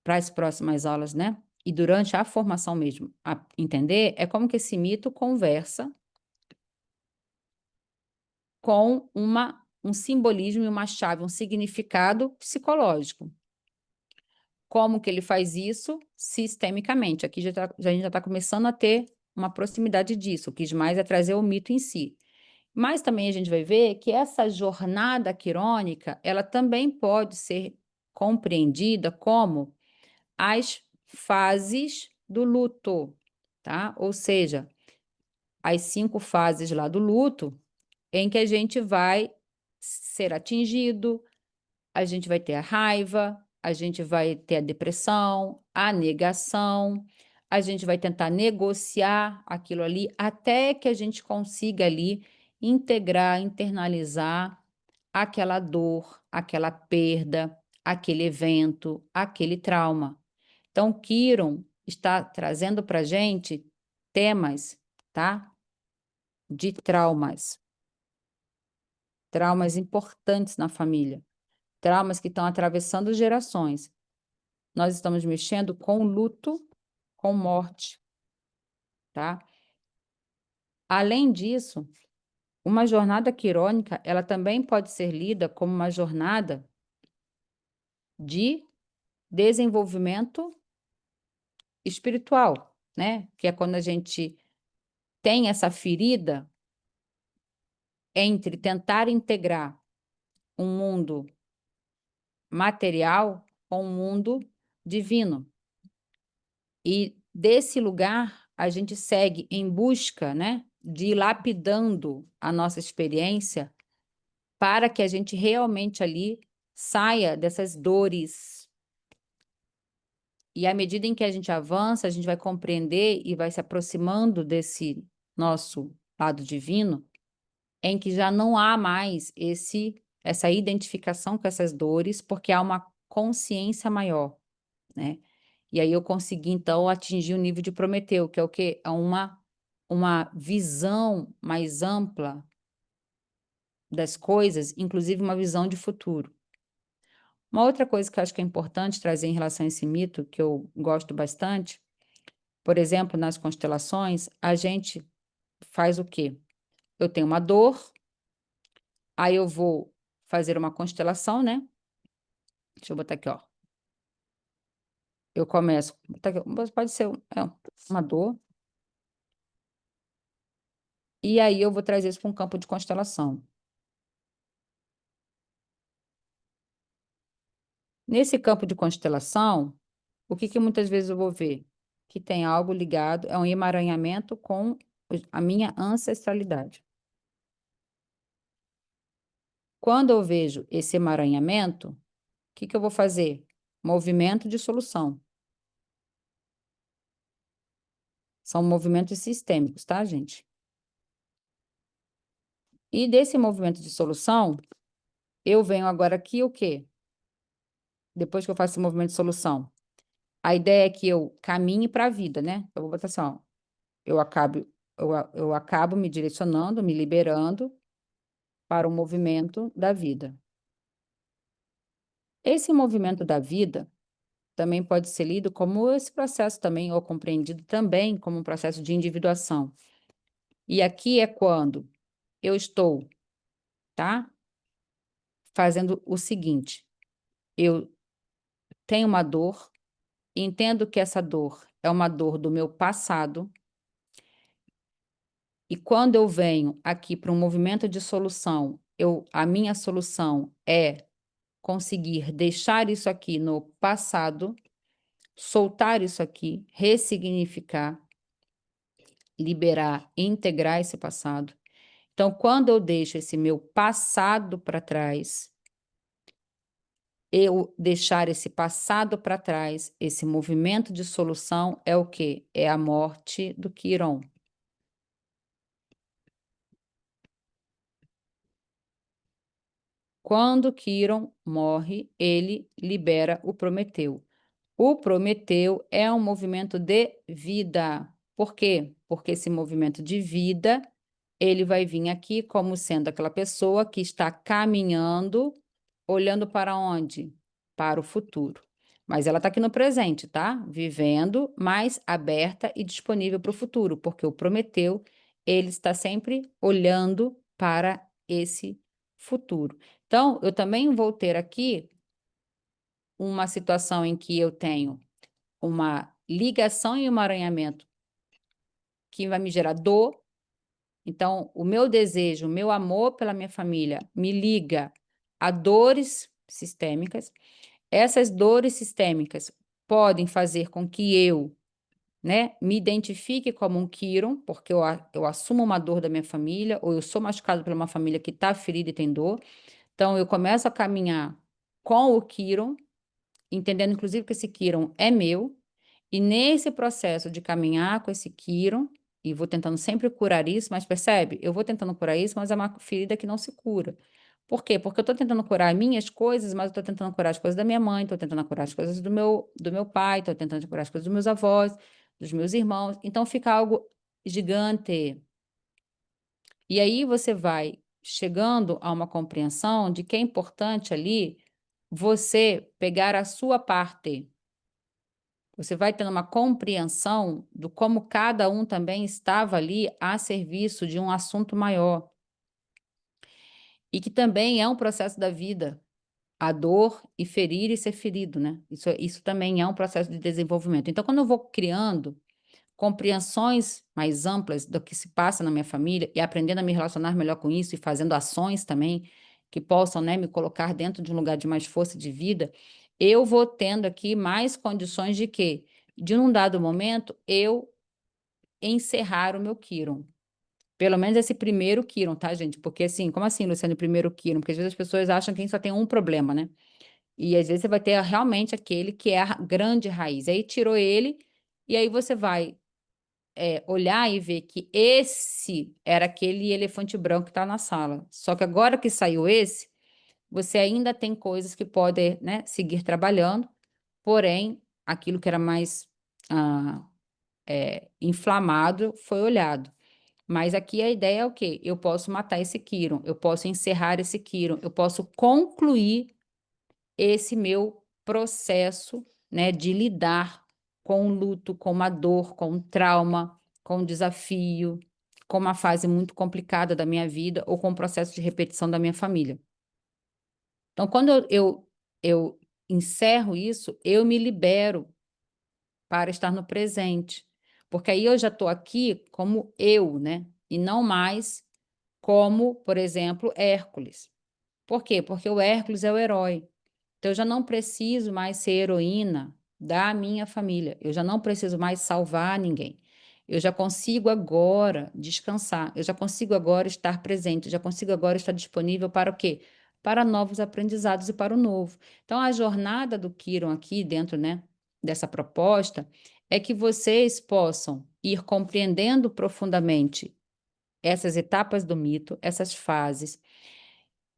para as próximas aulas, né, e durante a formação mesmo, entender é como que esse mito conversa com um simbolismo e uma chave, um significado psicológico. Como que ele faz isso? Sistemicamente. Aqui a gente já está começando a ter uma proximidade disso. O que quis mais é trazer o mito em si. Mas também a gente vai ver que essa jornada quirônica, ela também pode ser compreendida como as fases do luto, tá? Ou seja, as 5 fases lá do luto, em que a gente vai ser atingido, a gente vai ter a raiva, a gente vai ter a depressão, a negação, a gente vai tentar negociar aquilo ali até que a gente consiga ali integrar, internalizar aquela dor, aquela perda, aquele evento, aquele trauma. Então, Kiron está trazendo para a gente temas, tá? De traumas, traumas importantes na família, traumas que estão atravessando gerações. Nós estamos mexendo com luto, com morte, tá? Além disso, uma jornada quirônica, ela também pode ser lida como uma jornada de desenvolvimento espiritual, né? Que é quando a gente tem essa ferida entre tentar integrar um mundo material com um mundo divino. E desse lugar, a gente segue em busca, né, de ir lapidando a nossa experiência para que a gente realmente ali saia dessas dores. E à medida em que a gente avança, a gente vai compreender e vai se aproximando desse nosso lado divino, em que já não há mais essa identificação com essas dores, porque há uma consciência maior, né? E aí eu consegui, então, atingir o nível de Prometeu, que é o quê? É uma visão mais ampla das coisas, inclusive uma visão de futuro. Uma outra coisa que eu acho que é importante trazer em relação a esse mito, que eu gosto bastante, por exemplo, nas constelações, a gente faz o quê? Eu tenho uma dor, aí eu vou fazer uma constelação, né? Deixa eu botar aqui, ó. Eu começo, pode ser uma dor, e aí eu vou trazer isso para um campo de constelação. Nesse campo de constelação, o que muitas vezes eu vou ver? Que tem algo ligado, é um emaranhamento com a minha ancestralidade. Quando eu vejo esse emaranhamento, o que eu vou fazer? Movimento de solução. São movimentos sistêmicos, tá, gente? E desse movimento de solução, eu venho agora aqui o quê? Depois que eu faço esse movimento de solução. A ideia é que eu caminhe para a vida, né? Eu vou botar assim, ó. Eu acabo me direcionando, me liberando para o movimento da vida. Esse movimento da vida também pode ser lido como esse processo também, ou compreendido também como um processo de individuação. E aqui é quando eu estou, tá? Fazendo o seguinte, eu tenho uma dor, entendo que essa dor é uma dor do meu passado, e quando eu venho aqui para um movimento de solução, a minha solução é conseguir deixar isso aqui no passado, soltar isso aqui, ressignificar, liberar, integrar esse passado. Então, quando eu deixo esse meu passado para trás, eu deixar esse passado para trás, esse movimento de solução é o quê? É a morte do Quiron. Quando Quiron morre, ele libera o Prometeu. O Prometeu é um movimento de vida. Por quê? Porque esse movimento de vida, ele vai vir aqui como sendo aquela pessoa que está caminhando, olhando para onde? Para o futuro. Mas ela está aqui no presente, tá? Vivendo, mas aberta e disponível para o futuro, porque o Prometeu, ele está sempre olhando para esse futuro. Então, eu também vou ter aqui uma situação em que eu tenho uma ligação e um emaranhamento que vai me gerar dor. Então, o meu desejo, o meu amor pela minha família me liga a dores sistêmicas. Essas dores sistêmicas podem fazer com que eu, né, me identifique como um Quiron, porque eu assumo uma dor da minha família, ou eu sou machucado por uma família que está ferida e tem dor. Então, eu começo a caminhar com o Quiron, entendendo inclusive que esse Quiron é meu, e nesse processo de caminhar com esse Quiron, e vou tentando sempre curar isso, mas percebe? Eu vou tentando curar isso, mas é uma ferida que não se cura. Por quê? Porque eu estou tentando curar minhas coisas, mas eu estou tentando curar as coisas da minha mãe, estou tentando curar as coisas do meu pai, estou tentando curar as coisas dos meus avós, dos meus irmãos. Então fica algo gigante. E aí você vai chegando a uma compreensão de que é importante ali você pegar a sua parte. Você vai tendo uma compreensão do como cada um também estava ali a serviço de um assunto maior. E que também é um processo da vida. A dor e ferir e ser ferido, né? Isso também é um processo de desenvolvimento. Então, quando eu vou criando compreensões mais amplas do que se passa na minha família e aprendendo a me relacionar melhor com isso e fazendo ações também que possam, né, me colocar dentro de um lugar de mais força de vida, eu vou tendo aqui mais condições de que, de um dado momento, eu encerrar o meu Quiron. Pelo menos esse primeiro Quiron, tá, gente? Porque assim, como assim, Luciano, o primeiro Quiron? Porque às vezes as pessoas acham que a gente só tem um problema, né? E às vezes você vai ter realmente aquele que é a grande raiz. Aí tirou ele, e aí você vai olhar e ver que esse era aquele elefante branco que está na sala. Só que agora que saiu esse, você ainda tem coisas que podem, né, seguir trabalhando, porém, aquilo que era mais ah, inflamado foi olhado. Mas aqui a ideia é o quê? Eu posso matar esse Quiron, eu posso encerrar esse Quiron, eu posso concluir esse meu processo, né, de lidar com o luto, com uma dor, com um trauma, com um desafio, com uma fase muito complicada da minha vida ou com um processo de repetição da minha família. Então, quando eu encerro isso, eu me libero para estar no presente, porque aí eu já estou aqui como eu, né? E não mais como, por exemplo, Hércules. Por quê? Porque o Hércules é o herói. Então, eu já não preciso mais ser heroína da minha família. Eu já não preciso mais salvar ninguém. Eu já consigo agora descansar. Eu já consigo agora estar presente. Eu já consigo agora estar disponível para o quê? Para novos aprendizados e para o novo. Então, a jornada do Kiron aqui dentro, né, dessa proposta é que vocês possam ir compreendendo profundamente essas etapas do mito, essas fases,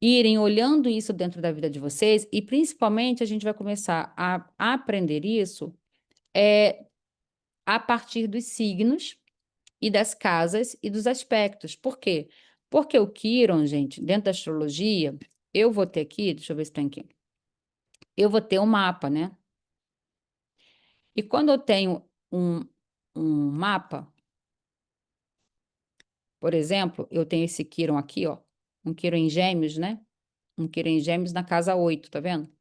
irem olhando isso dentro da vida de vocês e principalmente a gente vai começar a aprender isso a partir dos signos e das casas e dos aspectos. Por quê? Porque o Quiron, gente, dentro da astrologia, eu vou ter aqui, deixa eu ver se tem aqui, eu vou ter um mapa, né? E quando eu tenho um mapa, por exemplo, eu tenho esse Quiron aqui, ó, um Quiron em Gêmeos, né? Um Quiron em Gêmeos na casa 8, tá vendo?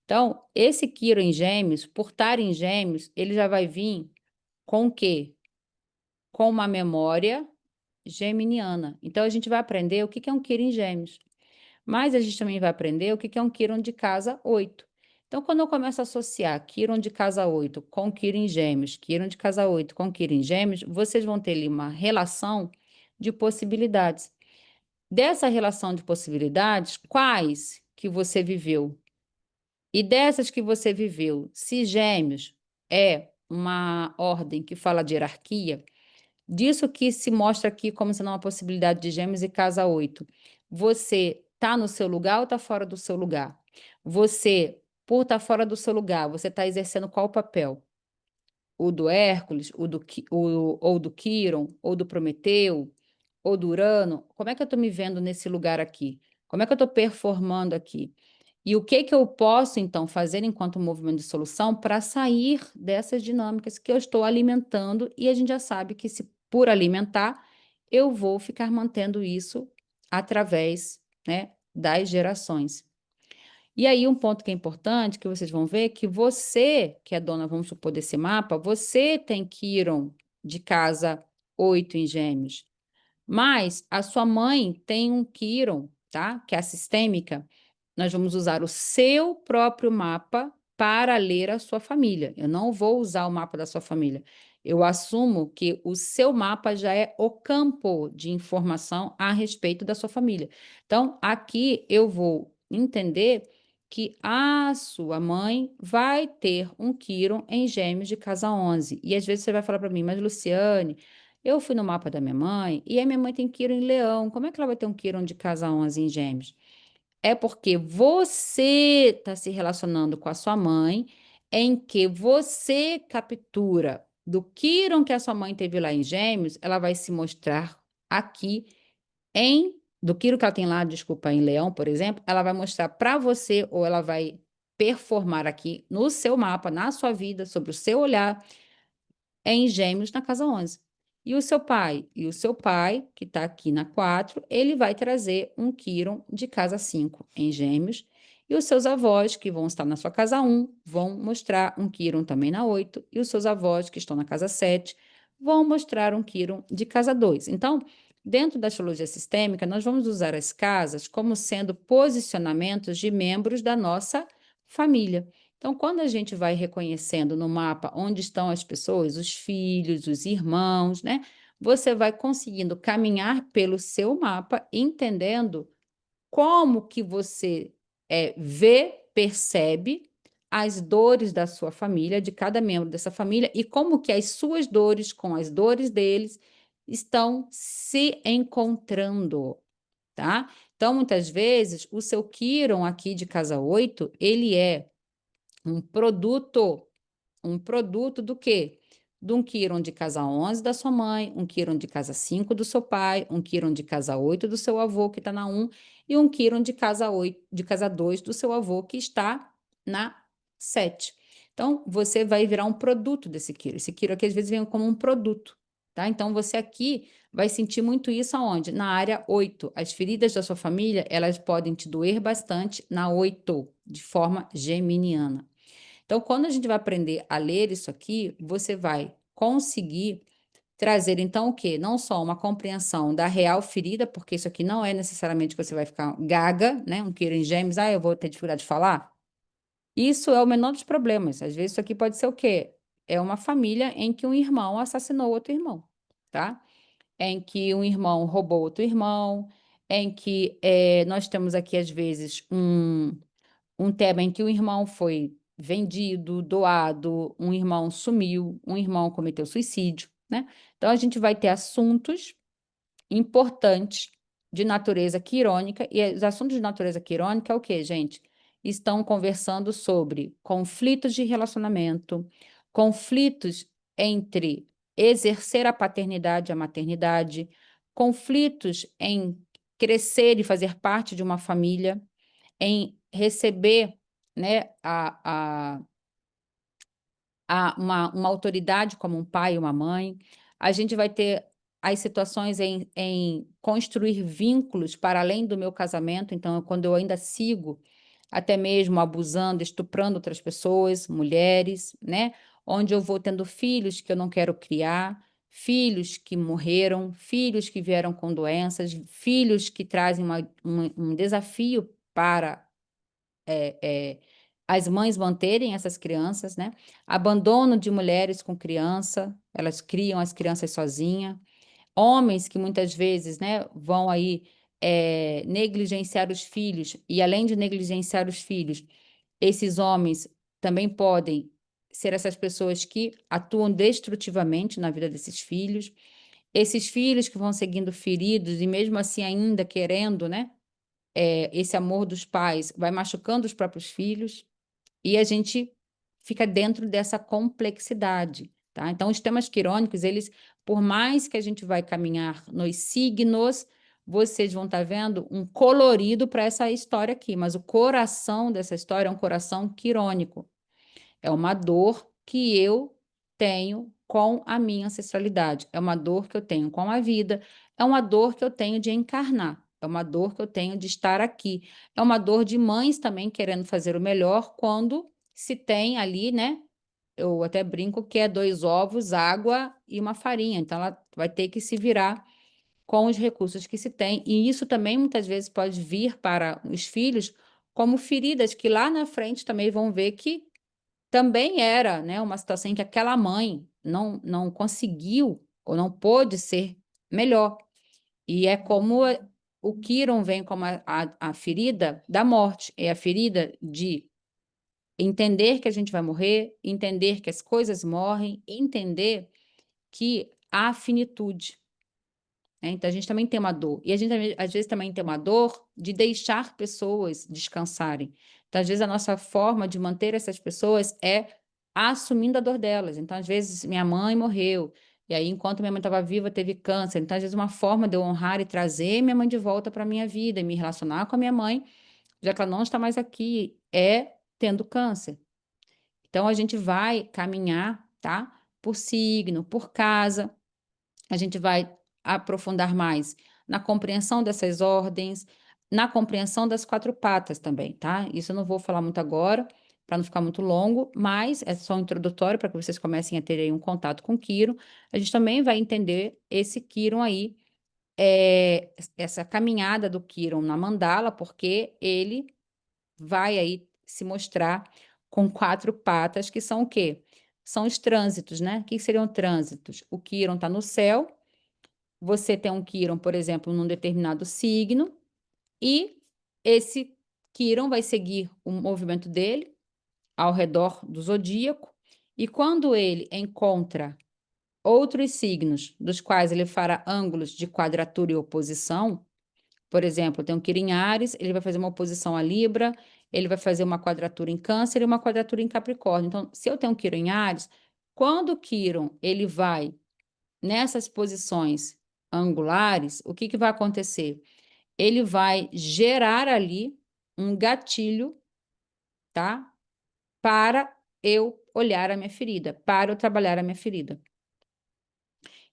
Então, esse Quiro em Gêmeos, por estar em Gêmeos, ele já vai vir com o quê? Com uma memória geminiana. Então, a gente vai aprender o que é um Quiro em Gêmeos. Mas a gente também vai aprender o que que é um quíron de casa 8. Então, quando eu começo a associar quíron de casa 8 com quíron em gêmeos, quíron de casa 8 com quíron em gêmeos, vocês vão ter ali uma relação de possibilidades. Dessa relação de possibilidades, quais que você viveu? E dessas que você viveu, se gêmeos é uma ordem que fala de hierarquia, disso que se mostra aqui como sendo uma possibilidade de gêmeos e casa 8. Você está no seu lugar ou está fora do seu lugar? Você, por estar fora do seu lugar, você está exercendo qual papel? O do Hércules, ou do Quíron, ou do Prometeu, ou do Urano? Como é que eu estou me vendo nesse lugar aqui? Como é que eu estou performando aqui? E o que que eu posso, então, fazer enquanto movimento de solução para sair dessas dinâmicas que eu estou alimentando? E a gente já sabe que, se por alimentar, eu vou ficar mantendo isso através, né, das gerações. E aí, um ponto que é importante, que vocês vão ver, que você, que é dona, vamos supor, desse mapa, você tem Quíron de casa 8 em Gêmeos. Mas a sua mãe tem um Quíron, tá? Que é a sistêmica. Nós vamos usar o seu próprio mapa para ler a sua família. Eu não vou usar o mapa da sua família. Eu assumo que o seu mapa já é o campo de informação a respeito da sua família. Então, aqui eu vou entender que a sua mãe vai ter um Quíron em Gêmeos de casa 11. E às vezes você vai falar para mim, mas Luciane, eu fui no mapa da minha mãe e a minha mãe tem Quíron em Leão. Como é que ela vai ter um Quíron de casa 11 em Gêmeos? É porque você está se relacionando com a sua mãe, em que você captura do Quíron que a sua mãe teve lá em Gêmeos, ela vai se mostrar aqui do Quíron que ela tem lá, desculpa, em Leão, por exemplo, ela vai mostrar para você, ou ela vai performar aqui no seu mapa, na sua vida, sobre o seu olhar, em Gêmeos na casa 11. E o seu pai? E o seu pai, que está aqui na 4, ele vai trazer um Quíron de casa 5 em Gêmeos. E os seus avós, que vão estar na sua casa 1, vão mostrar um Quíron também na 8. E os seus avós, que estão na casa 7, vão mostrar um Quíron de casa 2. Então, dentro da astrologia sistêmica, nós vamos usar as casas como sendo posicionamentos de membros da nossa família. Então, quando a gente vai reconhecendo no mapa onde estão as pessoas, os filhos, os irmãos, né? Você vai conseguindo caminhar pelo seu mapa, entendendo como que você vê, percebe as dores da sua família, de cada membro dessa família, e como que as suas dores com as dores deles estão se encontrando, tá? Então, muitas vezes, o seu Quíron aqui de casa 8 ele é um produto, um produto do quê? De um quíron de casa 11 da sua mãe, um quíron de casa 5 do seu pai, um quíron de casa 8 do seu avô, que está na 1, e um quíron de casa 8, de casa 2 do seu avô, que está na 7. Então, você vai virar um produto desse quíron. Esse quíron aqui, às vezes, vem como um produto, tá? Então, você aqui vai sentir muito isso aonde? Na área 8. As feridas da sua família, elas podem te doer bastante na 8, de forma geminiana. Então, quando a gente vai aprender a ler isso aqui, você vai conseguir trazer, então, o quê? Não só uma compreensão da real ferida, porque isso aqui não é necessariamente que você vai ficar gaga, né? Um queira em gêmeos, eu vou ter dificuldade de falar. Isso é o menor dos problemas. Às vezes, isso aqui pode ser o quê? É uma família em que um irmão assassinou outro irmão, tá? Em que um irmão roubou outro irmão, em que nós temos aqui, às vezes, um tema em que um irmão foi vendido, doado, um irmão sumiu, um irmão cometeu suicídio, né? Então a gente vai ter assuntos importantes de natureza quirônica, e os assuntos de natureza quirônica é o quê, gente? Estão conversando sobre conflitos de relacionamento, conflitos entre exercer a paternidade e a maternidade, conflitos em crescer e fazer parte de uma família, em receber, né, uma autoridade como um pai e uma mãe. A gente vai ter as situações em construir vínculos para além do meu casamento. Então, quando eu ainda sigo até mesmo abusando, estuprando outras pessoas, mulheres, né? Onde eu vou tendo filhos que eu não quero criar, filhos que morreram, filhos que vieram com doenças, filhos que trazem um desafio para as mães manterem essas crianças, né? Abandono de mulheres com criança, elas criam as crianças sozinhas. Homens que muitas vezes, né, vão aí negligenciar os filhos, e além de negligenciar os filhos, esses homens também podem ser essas pessoas que atuam destrutivamente na vida desses filhos. Esses filhos que vão seguindo feridos e mesmo assim ainda querendo, né, esse amor dos pais, vai machucando os próprios filhos. E a gente fica dentro dessa complexidade, tá? Então, os temas quirônicos, eles, por mais que a gente vai caminhar nos signos, vocês vão estar vendo um colorido para essa história aqui, mas o coração dessa história é um coração quirônico. É uma dor que eu tenho com a minha ancestralidade, é uma dor que eu tenho com a vida, é uma dor que eu tenho de encarnar, é uma dor que eu tenho de estar aqui, é uma dor de mães também querendo fazer o melhor quando se tem ali, né? Eu até brinco que é 2 ovos, água e uma farinha, então ela vai ter que se virar com os recursos que se tem, e isso também muitas vezes pode vir para os filhos como feridas que lá na frente também vão ver que também era, né, uma situação em que aquela mãe não conseguiu ou não pôde ser melhor. E é como o Quiron vem como a ferida da morte, é a ferida de entender que a gente vai morrer, entender que as coisas morrem, entender que há finitude, né? Então, a gente também tem uma dor. E a gente, às vezes, também tem uma dor de deixar pessoas descansarem. Então, às vezes, a nossa forma de manter essas pessoas é assumindo a dor delas. Então, às vezes, minha mãe morreu. E aí, enquanto minha mãe estava viva, teve câncer. Então, às vezes, uma forma de eu honrar e trazer minha mãe de volta para a minha vida e me relacionar com a minha mãe, já que ela não está mais aqui, é tendo câncer. Então, a gente vai caminhar, tá? Por signo, por casa. A gente vai aprofundar mais na compreensão dessas ordens, na compreensão das 4 patas também, tá? Isso eu não vou falar muito agora, para não ficar muito longo, mas é só um introdutório para que vocês comecem a ter aí um contato com o Quirón. A gente também vai entender esse Quirón aí, essa caminhada do Quirón na mandala, porque ele vai aí se mostrar com 4 patas, que são o quê? São os trânsitos, né? O que seriam trânsitos? O Quirón está no céu, você tem um Quirón, por exemplo, num determinado signo, e esse Quirón vai seguir o movimento dele ao redor do zodíaco, e quando ele encontra outros signos, dos quais ele fará ângulos de quadratura e oposição, por exemplo, tem um Quirón em Áries, ele vai fazer uma oposição a Libra, ele vai fazer uma quadratura em Câncer e uma quadratura em Capricórnio. Então, se eu tenho um Quirón em Áries, quando o Quirón ele vai nessas posições angulares, o que vai acontecer? Ele vai gerar ali um gatilho, tá? Para eu olhar a minha ferida, para eu trabalhar a minha ferida.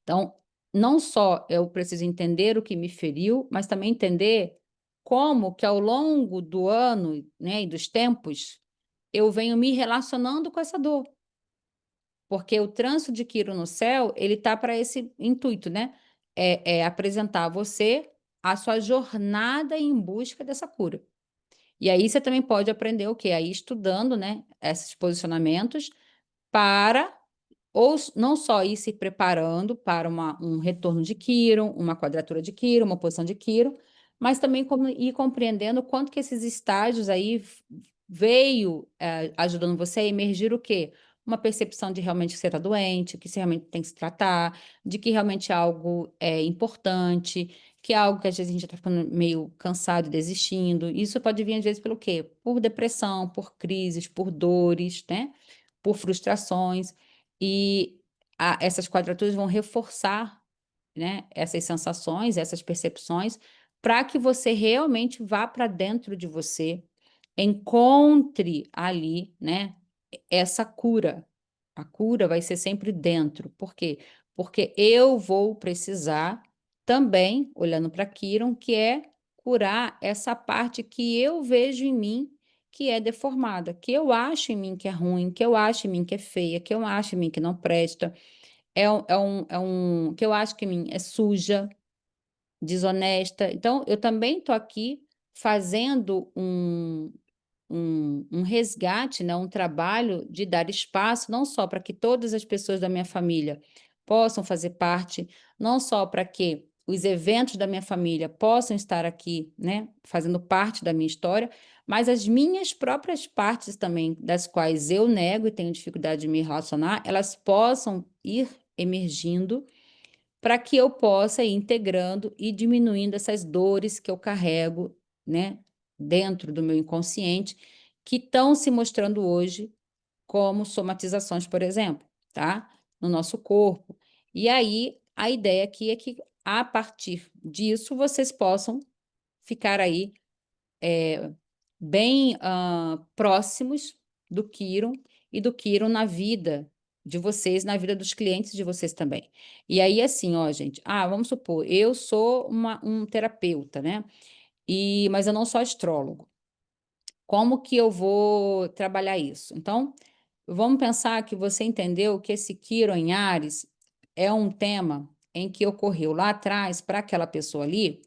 Então, não só eu preciso entender o que me feriu, mas também entender como que ao longo do ano, né, e dos tempos, eu venho me relacionando com essa dor. Porque o trânsito de Quirón no céu, ele tá para esse intuito, né? É apresentar a você a sua jornada em busca dessa cura. E aí você também pode aprender o quê? Aí estudando, né, esses posicionamentos para ou não só ir se preparando para um retorno de Quirón, uma quadratura de Quirón, uma posição de Quirón, mas também como ir compreendendo quanto que esses estágios aí veio ajudando você a emergir o quê? Uma percepção de realmente que você está doente, que você realmente tem que se tratar, de que realmente algo é importante, que é algo que às vezes a gente está ficando meio cansado e desistindo. Isso pode vir às vezes pelo quê? Por depressão, por crises, por dores, né? Por frustrações. E essas quadraturas vão reforçar, né, essas sensações, essas percepções, para que você realmente vá para dentro de você, encontre ali, né, essa cura. A cura vai ser sempre dentro. Por quê? Porque eu vou precisar também, olhando para Quirón, que é curar essa parte que eu vejo em mim que é deformada, que eu acho em mim que é ruim, que eu acho em mim que é feia, que eu acho em mim que não presta. que eu acho que é suja, desonesta. Então, eu também estou aqui fazendo um resgate, né, um trabalho de dar espaço, não só para que todas as pessoas da minha família possam fazer parte, não só para que os eventos da minha família possam estar aqui, né, fazendo parte da minha história, mas as minhas próprias partes também, das quais eu nego e tenho dificuldade de me relacionar, elas possam ir emergindo para que eu possa ir integrando e diminuindo essas dores que eu carrego, né, dentro do meu inconsciente, que estão se mostrando hoje como somatizações, por exemplo, tá? No nosso corpo. E aí, a ideia aqui é que, a partir disso, vocês possam ficar aí bem próximos do Kiron e do Kiron na vida de vocês, na vida dos clientes de vocês também. E aí, assim, ó, gente, vamos supor, eu sou um terapeuta, né? Mas eu não sou astrólogo. Como que eu vou trabalhar isso? Então, vamos pensar que você entendeu que esse Quiron em Áries é um tema em que ocorreu lá atrás, para aquela pessoa ali,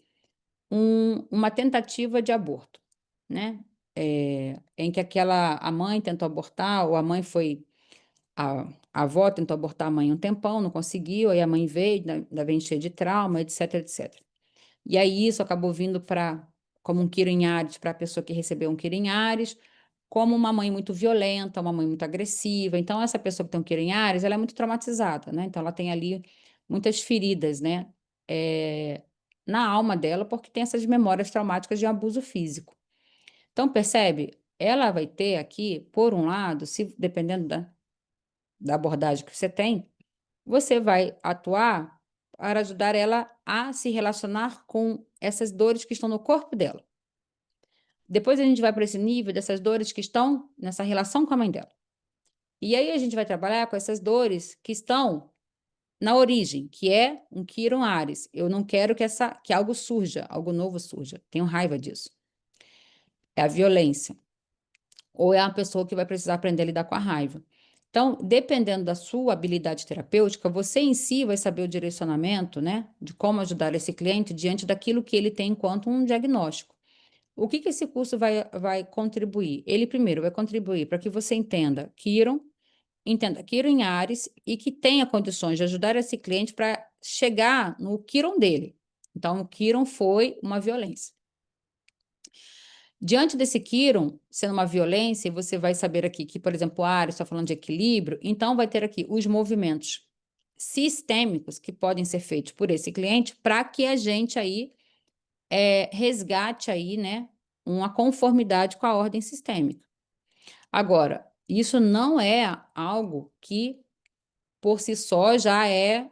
uma tentativa de aborto, né? Em que a mãe tentou abortar, ou a avó tentou abortar a mãe um tempão, não conseguiu, aí a mãe veio, ainda vem cheia de trauma, etc, etc. E aí isso acabou vindo como um Quirón em Áries para a pessoa que recebeu um Quirón em Áries, como uma mãe muito violenta, uma mãe muito agressiva. Então, essa pessoa que tem um Quirón em Áries, ela é muito traumatizada, né? Então, ela tem ali muitas feridas, né? É, na alma dela, porque tem essas memórias traumáticas de abuso físico. Então, percebe? Ela vai ter aqui, por um lado, se dependendo da abordagem que você tem, você vai atuar para ajudar ela a se relacionar com essas dores que estão no corpo dela. Depois a gente vai para esse nível dessas dores que estão nessa relação com a mãe dela. E aí a gente vai trabalhar com essas dores que estão na origem, que é um Quirón Ares. Eu não quero que algo surja, algo novo surja. Tenho raiva disso. É a violência. Ou é uma pessoa que vai precisar aprender a lidar com a raiva. Então, dependendo da sua habilidade terapêutica, você em si vai saber o direcionamento, né, de como ajudar esse cliente diante daquilo que ele tem enquanto um diagnóstico. O que esse curso vai contribuir? Ele primeiro vai contribuir para que você entenda Quirón em Áries e que tenha condições de ajudar esse cliente para chegar no Quirón dele. Então, o Quirón foi uma violência. Diante desse Quirón, sendo uma violência, você vai saber aqui que, por exemplo, Áries está falando de equilíbrio, então vai ter aqui os movimentos sistêmicos que podem ser feitos por esse cliente para que a gente aí resgate aí, né, uma conformidade com a ordem sistêmica. Agora, isso não é algo que por si só já é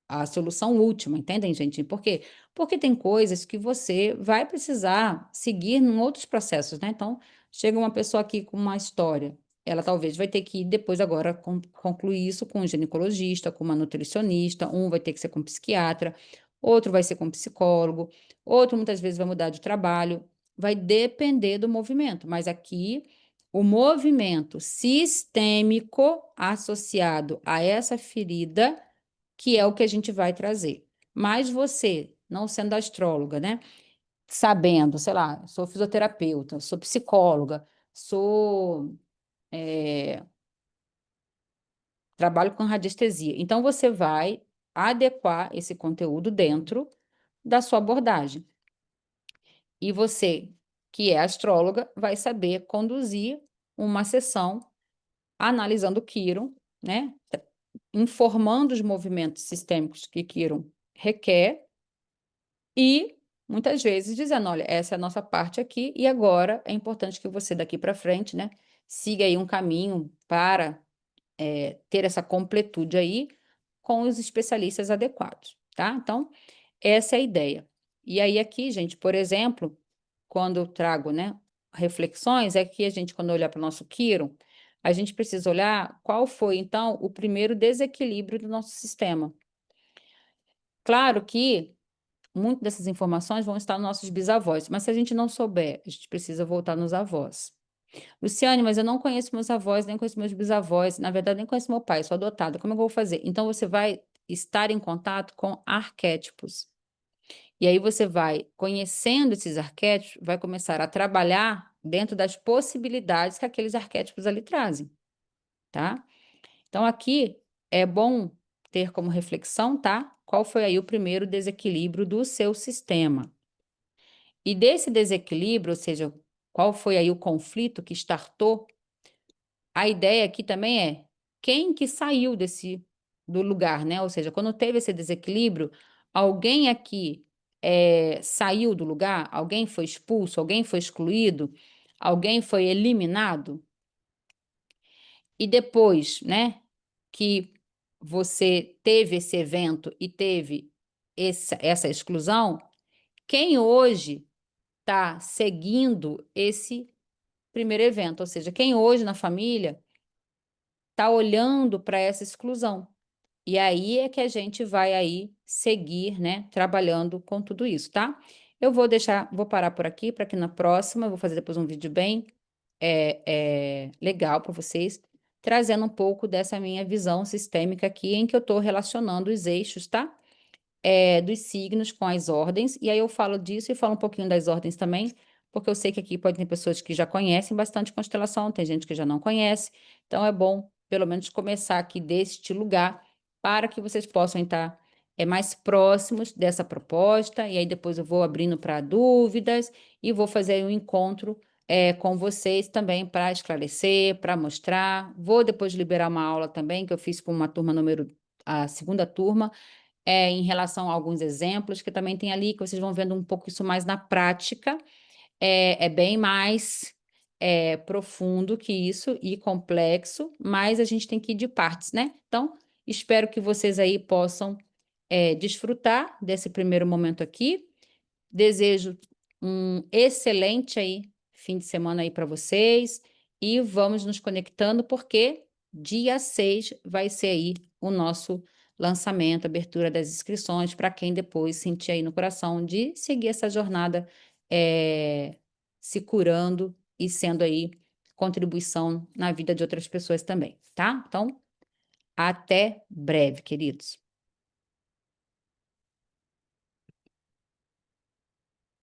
a solução última, entendem, gente? Por quê? Porque tem coisas que você vai precisar seguir em outros processos, né? Então, chega uma pessoa aqui com uma história, ela talvez vai ter que depois agora concluir isso com um ginecologista, com uma nutricionista, um vai ter que ser com um psiquiatra, outro vai ser com um psicólogo, outro muitas vezes vai mudar de trabalho, vai depender do movimento, mas aqui o movimento sistêmico associado a essa ferida que é o que a gente vai trazer. Mas você, não sendo astróloga, né? Sabendo, sei lá, sou fisioterapeuta, sou psicóloga, trabalho com radiestesia. Então, você vai adequar esse conteúdo dentro da sua abordagem. E você, que é astróloga, vai saber conduzir uma sessão analisando o Quirón, né? Informando os movimentos sistêmicos que Quirón requer. E muitas vezes dizendo, olha, essa é a nossa parte aqui, e agora é importante que você daqui para frente, né, siga aí um caminho para ter essa completude aí com os especialistas adequados, tá? Então, essa é a ideia. E aí aqui, gente, por exemplo, quando eu trago, né, reflexões, é que a gente, quando olhar para o nosso Quirón, a gente precisa olhar qual foi, então, o primeiro desequilíbrio do nosso sistema. Claro que muitas dessas informações vão estar nos nossos bisavós, mas se a gente não souber, a gente precisa voltar nos avós. Luciane, mas eu não conheço meus avós, nem conheço meus bisavós, na verdade, nem conheço meu pai, sou adotada. Como é que eu vou fazer? Então, você vai estar em contato com arquétipos. E aí você vai conhecendo esses arquétipos, vai começar a trabalhar dentro das possibilidades que aqueles arquétipos ali trazem, tá? Então aqui é bom ter como reflexão, tá? Qual foi aí o primeiro desequilíbrio do seu sistema? E desse desequilíbrio, ou seja, qual foi aí o conflito que startou? A ideia aqui também é quem que saiu desse do lugar, né? Ou seja, quando teve esse desequilíbrio, alguém aqui saiu do lugar, alguém foi expulso, alguém foi excluído, alguém foi eliminado. E depois, né, que você teve esse evento e teve essa exclusão, quem hoje está seguindo esse primeiro evento? Ou seja, quem hoje na família está olhando para essa exclusão. E aí é que a gente vai aí seguir, né, trabalhando com tudo isso, tá? Eu vou deixar, vou parar por aqui para que na próxima eu vou fazer depois um vídeo bem legal para vocês, trazendo um pouco dessa minha visão sistêmica aqui, em que eu estou relacionando os eixos, tá? Dos signos com as ordens, e aí eu falo disso e falo um pouquinho das ordens também, porque eu sei que aqui pode ter pessoas que já conhecem bastante constelação, tem gente que já não conhece, então é bom pelo menos começar aqui deste lugar, para que vocês possam estar mais próximos dessa proposta, e aí depois eu vou abrindo para dúvidas e vou fazer um encontro com vocês também para esclarecer, para mostrar. Vou depois liberar uma aula também, que eu fiz com uma turma a segunda turma, em relação a alguns exemplos que também tem ali, que vocês vão vendo um pouco isso mais na prática, é bem mais profundo que isso e complexo, mas a gente tem que ir de partes, né? Então, espero que vocês aí possam desfrutar desse primeiro momento aqui. Desejo um excelente aí fim de semana aí para vocês e vamos nos conectando porque dia 6 vai ser aí o nosso lançamento, abertura das inscrições para quem depois sentir aí no coração de seguir essa jornada se curando e sendo aí contribuição na vida de outras pessoas também, tá? Então, até breve, queridos.